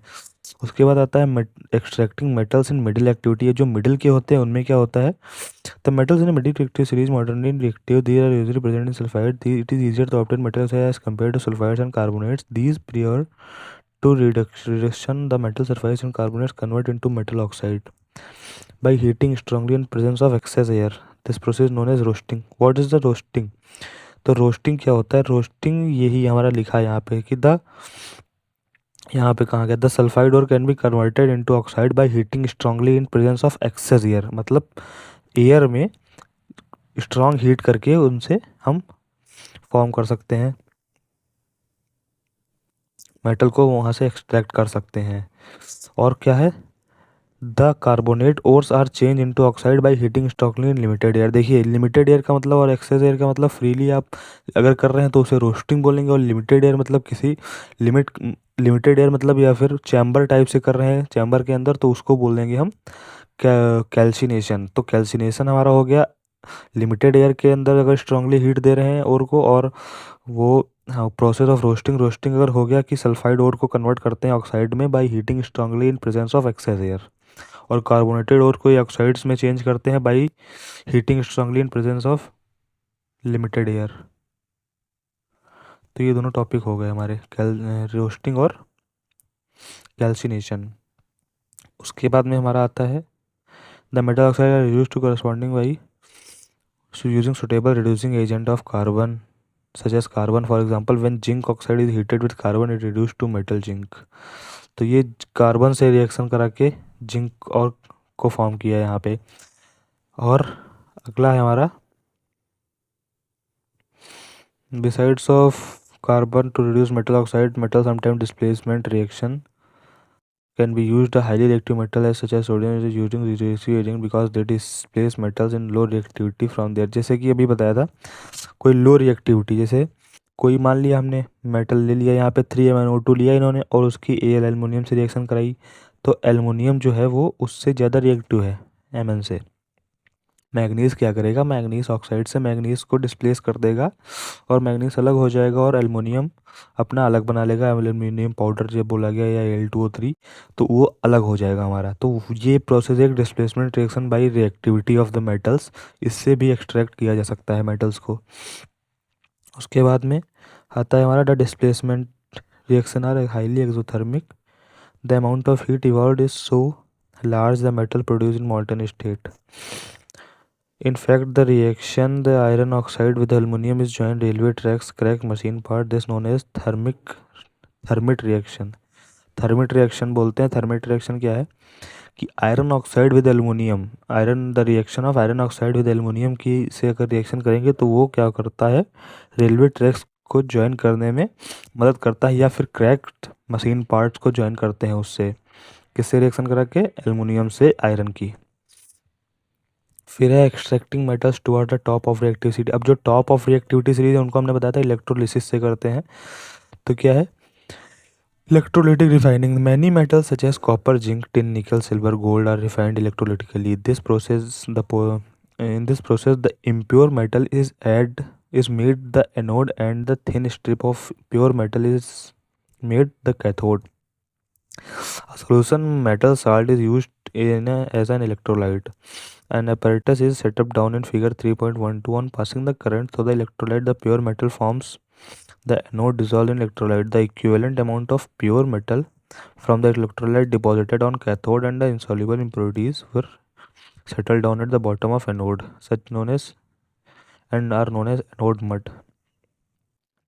उसके बाद आता है extracting metals in middle activity. जो मिडिल के होते हैं उनमें क्या होता है, the metals in a medium-reactive series modernly reactive, these are usually present in sulfide. It is easier to obtain metals as compared to sulfides and carbonates. These prior to reduction, the metal sulfides and carbonates convert into metal oxide by heating strongly in presence of excess air. This process is known as roasting. What is the roasting? तो roasting क्या होता है, roasting यही हमारा लिखा है यहाँ पे कि द, यहाँ पे कहाँ गया, the sulphide ores can be converted into oxide by heating strongly in presence of excess air, मतलब एयर में स्ट्रांग हीट करके उनसे हम फॉर्म कर सकते हैं, मेटल को वहाँ से एक्सट्रैक्ट कर सकते हैं। और क्या है, the carbonate ores are change into oxide by heating strongly in limited air. देखिए लिमिटेड एयर का मतलब और एक्सेस एयर का मतलब, फ्रीली आप अगर कर रहे हैं तो उसे रोस्टिंग बोलेंगे, और लिमिटेड एयर मतलब किसी लिमिट, लिमिटेड एयर मतलब या फिर चैम्बर टाइप से कर रहे हैं चैम्बर के अंदर, तो उसको बोल देंगे हम कैल्सिनेशन। तो कैल्सिनेशन हमारा हो गया लिमिटेड एयर के अंदर अगर स्ट्रांगली हीट दे रहे हैं ओर को, और वो हाँ प्रोसेस ऑफ रोस्टिंग, रोस्टिंग अगर हो गया कि सल्फाइड ओर को कन्वर्ट करते हैं ऑक्साइड में by heating strongly in presence of excess air, और कार्बोनेटेड ओर को ऑक्साइड्स में चेंज करते हैं by heating strongly in presence of limited air. तो ये दोनों टॉपिक हो गए हमारे रोस्टिंग और कैल्सिनेशन। उसके बाद में हमारा आता है the metal oxide are used to corresponding by using suitable reducing agent of carbon such as carbon, for example when zinc oxide is heated with carbon it reduced to metal zinc। तो ये carbon से reaction करा के zinc और को form किया है यहाँ पे। और अगला है हमारा besides of carbon to reduce metal oxide metal sometime displacement reaction can be used a highly reactive metal as such as sodium is using reducing agent because they displace metals in low reactivity from there। जैसे कि अभी बताया था कोई लो reactivity, जैसे कोई मान लिया हमने मेटल ले लिया, यहाँ पे 3MnO2 लिया इन्होंने और उसकी Al एल्युमिनियम से रिएक्शन कराई, तो एल्युमिनियम जो है वो उससे ज़्यादा रिएक्टिव है Mn से। मैग्नीज़ क्या करेगा, मैग्नीज़ ऑक्साइड से मैग्नीज़ को डिस्प्लेस कर देगा और मैग्नीज़ अलग हो जाएगा और एल्युमिनियम अपना अलग बना लेगा। एल्युमिनियम पाउडर जब बोला गया या Al2O3, तो वो अलग हो जाएगा हमारा। तो ये प्रोसेस एक displacement reaction by reactivity of the metals, इससे भी एक्सट्रैक्ट किया जा सकता है मेटल्स को। उसके बाद में आता है हमारा the displacement reaction are highly exothermic, the amount of heat evolve is so large the metal produce in molten state. In fact, the reaction the iron oxide with aluminum is joined railway tracks, crack machine part. This known as thermit reaction। Thermit reaction बोलते हैं। Thermit reaction क्या है कि iron oxide with aluminium, iron the reaction of iron oxide with aluminium की से अगर reaction करेंगे तो वो क्या करता है, रेलवे ट्रैक्स को ज्वाइन करने में मदद करता है, या फिर क्रैक्ड मशीन पार्ट्स को ज्वाइन करते हैं उससे, किससे रिएक्शन करा के, एल्युमिनियम से आयरन की। फिर है extracting metals toward the top of reactivity. अब जो टॉप ऑफ रिएक्टिविटी सीरीज है उनको हमने बताया था इलेक्ट्रोलिसिस से करते हैं। तो क्या है, electrolytic refining, many metals such as copper, zinc, tin, nickel, silver, gold are refined electrolytically. In this process the impure metal is made the anode and the thin strip of pure metal is made the cathode. A solution metal salt is used as an electrolyte. An apparatus is set up down in figure 3.12. On passing the current through the electrolyte, the pure metal forms the anode dissolved in electrolyte. The equivalent amount of pure metal from the electrolyte deposited on cathode and the insoluble impurities were settled down at the bottom of anode, such known as and are known as anode mud.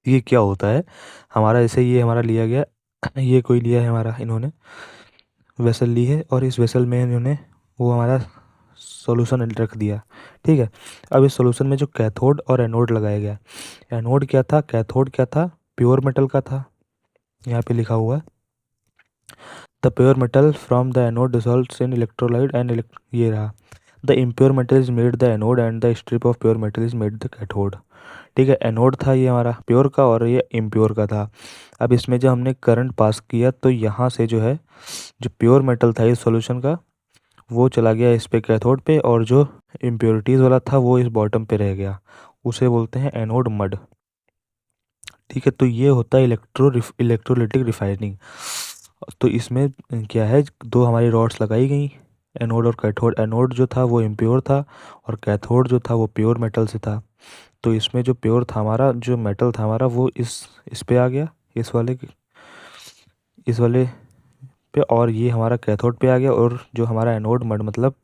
ये क्या होता है हमारा, जैसे ये हमारा लिया गया, ये कोई लिया है हमारा, इन्होंने वेसल ली है और इस वेसल में इन्होंने वो हमारा सॉल्यूशन रख दिया। ठीक है, अब इस सॉल्यूशन में जो कैथोड और एनोड लगाया गया, एनोड क्या था, कैथोड क्या था, प्योर मेटल का था, यहाँ पे लिखा हुआ है the pure metal from the anode dissolves in electrolyte and ये रहा the impure metal is made the anode and the strip of pure metal is made the cathode. ठीक है, एनोड था ये हमारा प्योर का और ये इम्प्योर का था। अब इसमें जब हमने करंट पास किया तो यहाँ से जो है जो प्योर मेटल था इस सॉल्यूशन का वो चला गया इस पे कैथोड पे, और जो इम्प्योरिटीज़ वाला था वो इस बॉटम पे रह गया, उसे बोलते हैं एनोड मड। ठीक है, तो ये होता है इलेक्ट्रोलिटिक रिफाइनिंग। तो इसमें क्या है, दो हमारी रॉड्स लगाई गई, एनोड और कैथोड। एनोड जो था वो इम्प्योर था और कैथोड जो था वो प्योर मेटल से था। तो इसमें जो प्योर था हमारा, जो मेटल था हमारा, वो इस पे आ गया, इस वाले पे, और ये हमारा कैथोड पे आ गया, और जो हमारा एनोड मड मतलब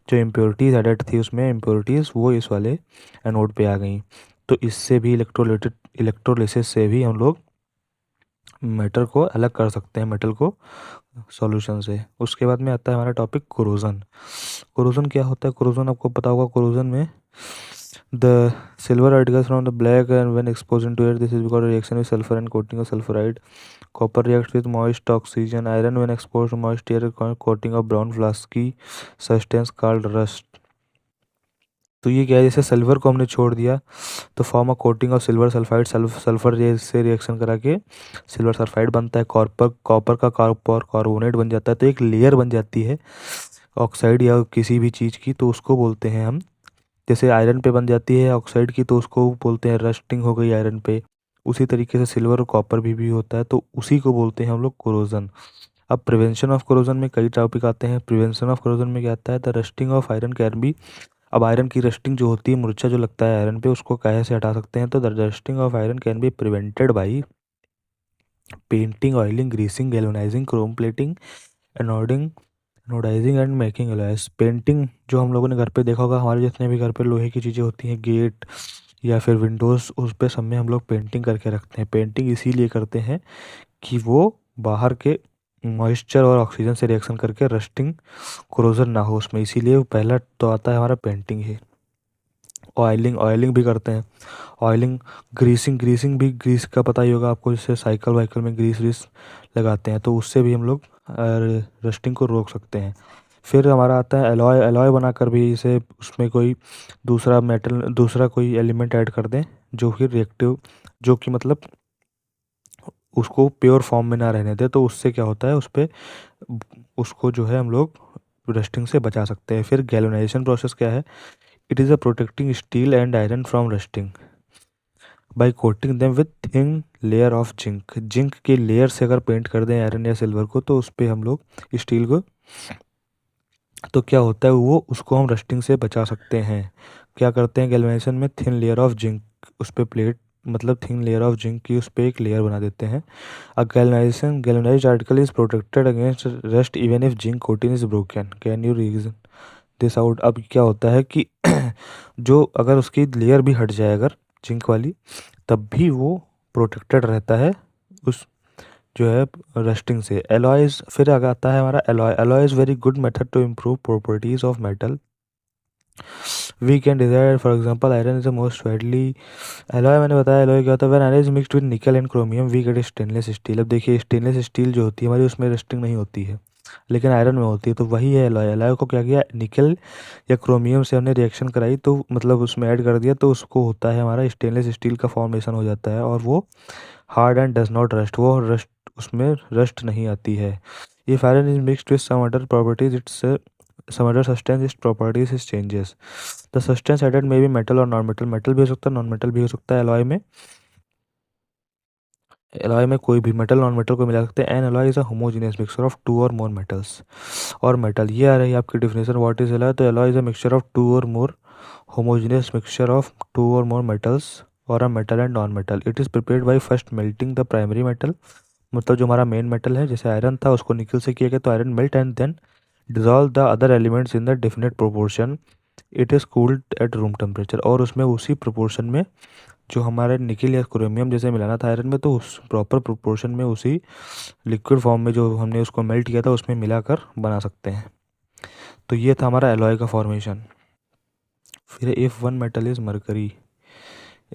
जो इम्प्योरिटीज़ एडेड थी उसमें इम्प्योरिटीज़ वो इस वाले एनोड पे आ गई। तो इससे भी इलेक्ट्रोलिसिस से भी हम लोग मेटल को अलग कर सकते हैं, मेटल को सॉल्यूशन से। उसके बाद में आता है हमारा टॉपिक कोरोजन। कोरोजन क्या होता है, कोरोजन आपको पता होगा, कोरोजन में the silver articles from the black and when expose to air, this is because reaction with sulphur and coating of sulphide. Copper react with moist oxygen iron when expose to moist air, coating of brown flaky substance called rust. तो ये क्या है, जैसे silver को हमने छोड़ दिया तो form a coating of silver sulphide, sulphur से रिएक्शन करा के सिल्वर सल्फाइड बनता है, कॉपर का कार्बोनेट बन जाता है, तो एक लेयर बन जाती है ऑक्साइड या किसी भी चीज़ की, तो उसको बोलते हैं हम, जैसे आयरन पे बन जाती है ऑक्साइड की तो उसको बोलते हैं रस्टिंग हो गई आयरन पे। उसी तरीके से सिल्वर और कॉपर भी होता है, तो उसी को बोलते हैं हम लोग कोरोजन। अब प्रिवेंशन ऑफ कोरोजन में कई टॉपिक आते हैं। प्रिवेंशन ऑफ कोरोजन में क्या आता है, the rusting of iron can B. अब आयरन की रस्टिंग जो होती है, मुरझा जो लगता है आयरन पे, उसको कैसे हटा सकते हैं, तो the rusting of iron can be prevented by painting, oiling, greasing, galvanising, chrome plating, anoding, anodising and making alloys. Painting जो हम लोगों ने घर पे देखा होगा, हमारे जितने भी घर पे लोहे की चीज़ें होती हैं, गेट या फिर विंडोज़, उस पे सब में हम लोग पेंटिंग करके रखते हैं। पेंटिंग इसीलिए करते हैं कि वो बाहर के मॉइस्चर और ऑक्सीजन से रिएक्शन करके रस्टिंग कोरोजन ना हो उसमें, इसीलिए पहला तो आता है हमारा पेंटिंग ही। ऑयलिंग भी करते हैं, ऑयलिंग, ग्रीसिंग भी, ग्रीस का पता ही होगा आपको, जैसे साइकिल वाइकल में ग्रीस व्रीस लगाते हैं, तो उससे भी हम लोग रस्टिंग को रोक सकते हैं। फिर हमारा आता है एलॉय। एलॉय बनाकर भी इसे उसमें कोई दूसरा कोई एलिमेंट ऐड कर दें जो कि रिएक्टिव, जो कि मतलब उसको प्योर फॉर्म में ना रहने दे, तो उससे क्या होता है, उस पर उसको जो है हम लोग रस्टिंग से बचा सकते हैं। फिर गैल्वेनाइजेशन प्रोसेस क्या है, it is a protecting steel and iron from rusting by coating them with thin layer of zinc. Zinc के लेयर से अगर पेंट कर दें आयरन या सिल्वर को, तो उस पर हम लोग स्टील को, तो क्या होता है वो, उसको हम रस्टिंग से बचा सकते हैं। क्या करते हैं, गैल्वेनाइजेशन में थिन लेयर ऑफ जिंक, उस पर प्लेट मतलब थिन लेयर ऑफ जिंक की उस पर एक लेयर बना देते हैं। A galvanised article is protected against rust even if zinc coating is broken. Can you reason this out. अब क्या होता है कि जो अगर उसकी लेयर भी हट जाए अगर जिंक वाली, तब भी वो प्रोटेक्टेड रहता है उस जो है रस्टिंग से। एलॉयज, फिर आगे आता है हमारा alloy. Alloy is very good method to improve properties of metal weak and desired, for example iron is the most widely alloy. मैंने बताया एलॉय क्या होता है, when iron is mixed with nickel and chromium we get stainless steel. अब देखिए stainless steel जो होती है हमारी उसमें रस्टिंग नहीं होती है, लेकिन आयरन में होती है, तो वही है एलॉय। एलॉय को क्या किया, निकल या क्रोमियम से हमने रिएक्शन कराई, तो मतलब उसमें ऐड कर दिया, तो उसको होता है हमारा स्टेनलेस स्टील का फॉर्मेशन हो जाता है, और वो hard and does not rust, वो रस्ट उसमें रस्ट नहीं आती है। If iron is mixed with some other properties its some other substance its properties is changes. The substance added may be metal और नॉन मेटल, मेटल भी हो सकता है नॉन मेटल भी हो सकता है एलॉय में। एलॉय में कोई भी मेटल नॉन मेटल को मिला सकते हैं। An alloy is a homogeneous mixture of two or more metals or metal. ये आ रही है आपकी डिफिनेशन व्हाट इज एलॉय, तो alloy is a mixture of two or more homogeneous mixture of two or more metals or a metal and non metal. It is prepared by first melting the primary metal, मतलब जो हमारा main metal है जैसे iron था उसको निकल से किया गया, तो iron melt and then dissolve the other elements in the definite proportion. It is cooled at room temperature, और उसमें उसी प्रोपोर्शन में जो हमारे निकल या क्रोमियम जैसे मिलाना था आयरन में, तो उस प्रॉपर प्रोपोर्शन में उसी लिक्विड फॉर्म में जो हमने उसको मेल्ट किया था उसमें मिलाकर बना सकते हैं। तो ये था हमारा एलॉय का फॉर्मेशन। फिर if one metal is mercury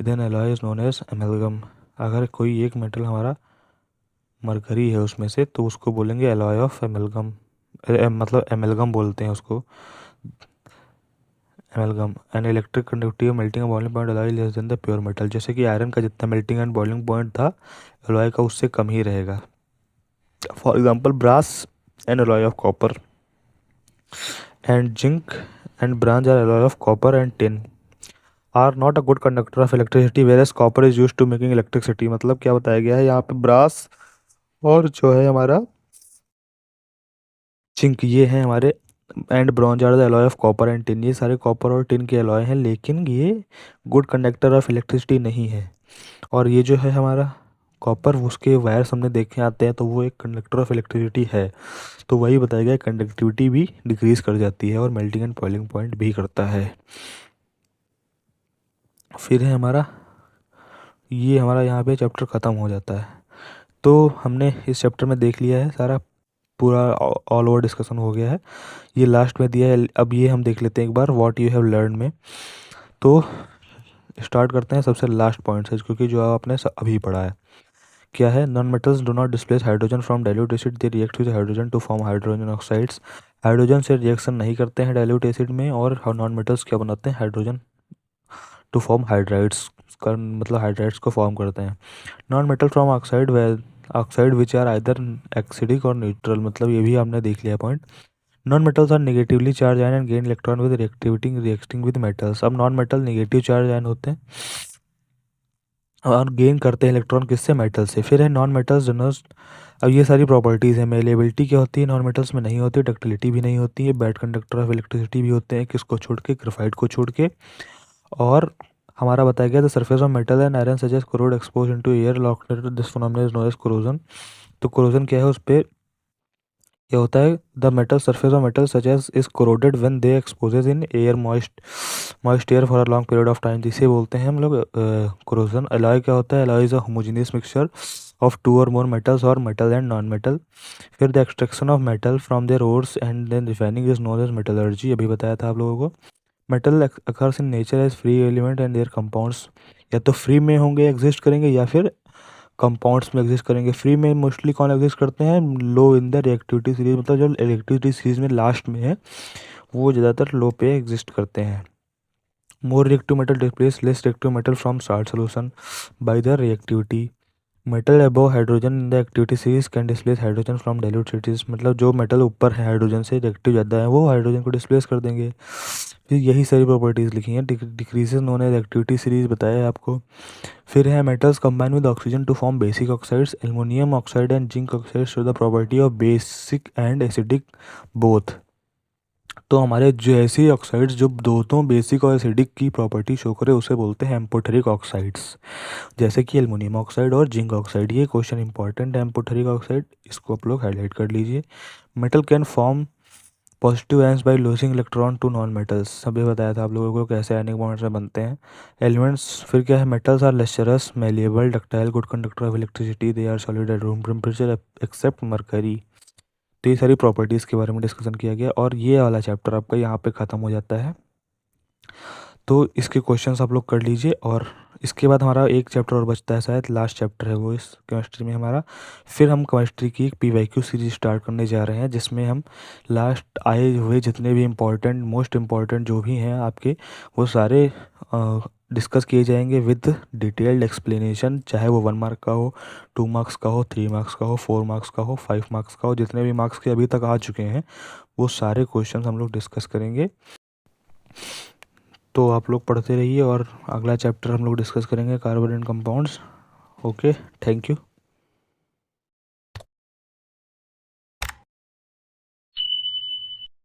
then alloy is known as amalgam. अगर कोई एक मेटल हमारा मरकरी है उसमें से, तो उसको बोलेंगे एलॉय ऑफ एमेलगम, मतलब एमेलगम बोलते हैं उसको, amalgam. And electric conductive melting boiling point alloy less than the pure metal, जैसे कि आयरन का जितना मेल्टिंग एंड बॉइलिंग पॉइंट था एलॉय का उससे कम ही रहेगा। For example brass and alloy of copper and zinc and bronze are alloy of copper and tin are not a good conductor of electricity whereas copper is used to making electricity. मतलब क्या बताया गया है यहाँ पे, brass और जो है हमारा जिंक ये हैं हमारे, and bronze are the alloy of copper and tin, ये सारे कॉपर और टिन के एलॉय हैं, लेकिन ये गुड कंडक्टर ऑफ इलेक्ट्रिसिटी नहीं है। और ये जो है हमारा कॉपर, उसके वायर्स हमने देखे आते हैं, तो वो एक कंडक्टर ऑफ इलेक्ट्रिसिटी है। तो वही बताया गया कंडक्टिविटी भी डिक्रीज कर जाती है और मेल्टिंग एंड बॉइलिंग पॉइंट भी करता है। फिर है हमारा, ये हमारा यहाँ पे चैप्टर ख़त्म हो जाता है। तो हमने इस चैप्टर में देख लिया है सारा, पूरा ऑल ओवर डिस्कशन हो गया है, ये लास्ट में दिया है। अब ये हम देख लेते हैं एक बार व्हाट यू हैव लर्न में। तो स्टार्ट करते हैं सबसे लास्ट पॉइंट से, क्योंकि जो आपने अभी पढ़ा है क्या है, non metals do not displace hydrogen from dilute acid, they react with hydrogen to form hydrogen oxides. Hydrogen से रिएक्शन नहीं करते हैं डाइल्यूट एसिड में, और नॉन मेटल्स क्या बनाते हैं, हाइड्रोजन टू फॉर्म हाइड्राइड्स का, मतलब हाइड्राइड्स को फॉर्म करते हैं। Non metal from oxide way oxide which are either acidic or neutral, मतलब ये भी हमने देख लिया point. Non metals are negatively charge ion and gain electron with reacting with metals. अब non metal negative charge ion होते हैं और गेन करते हैं इलेक्ट्रॉन किससे, मेटल से। फिर है नॉन मेटल्स जनरल। अब ये सारी प्रॉपर्टीज़ है, मेलेबिलिटी क्या होती है नॉन मेटल्स में नहीं होती, डक्टिलिटी भी नहीं होती है, बैड कंडक्टर ऑफ इलेक्ट्रिसिटी भी होते हैं, किसको छोड़ के, ग्रेफाइट को छोड़ के। और हमारा बताया गया the surface of metal and iron such as corrode expose into air locked this phenomenon is known as corrosion. तो कोरोजन क्या है, उस पर क्या होता है, the metal surface of metal such as is corroded when they exposes in air moist air for a long period of time, जिसे बोलते हैं हम लोग कोरोजन। एलॉय क्या होता है, alloy is a homogeneous mixture of two or more metals or metal and non metal. फिर the extraction of metal from their ores and then refining is known as metallurgy, अभी बताया था आप लोगों को। Metal occurs in nature as free element and their compounds, या तो free में होंगे एग्जिस्ट करेंगे या फिर कंपाउंड्स में एग्जिस्ट करेंगे। फ्री में मोस्टली कौन एग्जिस्ट करते हैं, लो इन द रिएक्टिविटी सीरीज, मतलब जो रिएक्टिविटी सीरीज में लास्ट में है वो ज़्यादातर लो पे एग्जिस्ट करते हैं। More reactive metal displace less reactive metal from salt solution by the reactivity. Metal above hydrogen in the activity series can displace hydrogen from dilute series, मतलब जो मेटल ऊपर है हाइड्रोजन से रिएक्टिव ज़्यादा है वो हाइड्रोजन को डिस्प्लेस कर देंगे। फिर यही सारी प्रॉपर्टीज़ लिखी हैं। Decreases known as activity series बताया है आपको। फिर है metals combine with oxygen to form basic oxides, aluminium oxide and zinc oxide show the property of basic and acidic both. तो हमारे जो ऐसे ऑक्साइड्स जो दोनों बेसिक और एसिडिक की प्रॉपर्टी शो करे उसे बोलते हैं एम्फोटेरिक ऑक्साइड्स, जैसे कि एल्युमिनियम ऑक्साइड और जिंक ऑक्साइड। ये क्वेश्चन इंपॉर्टेंट है, एम्फोटेरिक ऑक्साइड, इसको आप लोग हाईलाइट कर लीजिए। Metal can form positive ions by losing electron to non metals, अभी बताया था आप लोगों को कैसे आयनिक बॉन्ड्स में बनते हैं एलिमेंट्स। फिर क्या है, metals are lustrous malleable ductile good conductor of electricity, they are solid at room temperature except mercury. तो ये सारी प्रॉपर्टीज़ के बारे में डिस्कशन किया गया और ये वाला चैप्टर आपका यहाँ पे ख़त्म हो जाता है। तो इसके क्वेश्चंस आप लोग कर लीजिए। और इसके बाद हमारा एक चैप्टर और बचता है, शायद लास्ट चैप्टर है वो इस केमिस्ट्री में हमारा। फिर हम केमिस्ट्री की एक पीवाईक्यू सीरीज स्टार्ट करने जा रहे हैं, जिसमें हम लास्ट आए हुए जितने भी इम्पोर्टेंट मोस्ट इम्पॉर्टेंट जो भी हैं आपके, वो सारे डिस्कस किए जाएंगे विद डिटेल्ड एक्सप्लेनेशन। चाहे वो 1 मार्क का हो, 2 मार्क्स का हो, 3 मार्क्स का हो, 4 मार्क्स का हो, 5 मार्क्स का हो, जितने भी मार्क्स के अभी तक आ चुके हैं वो सारे क्वेश्चन हम लोग डिस्कस करेंगे। तो आप लोग पढ़ते रहिए और अगला चैप्टर हम लोग डिस्कस करेंगे carbon and compounds. Okay, thank you.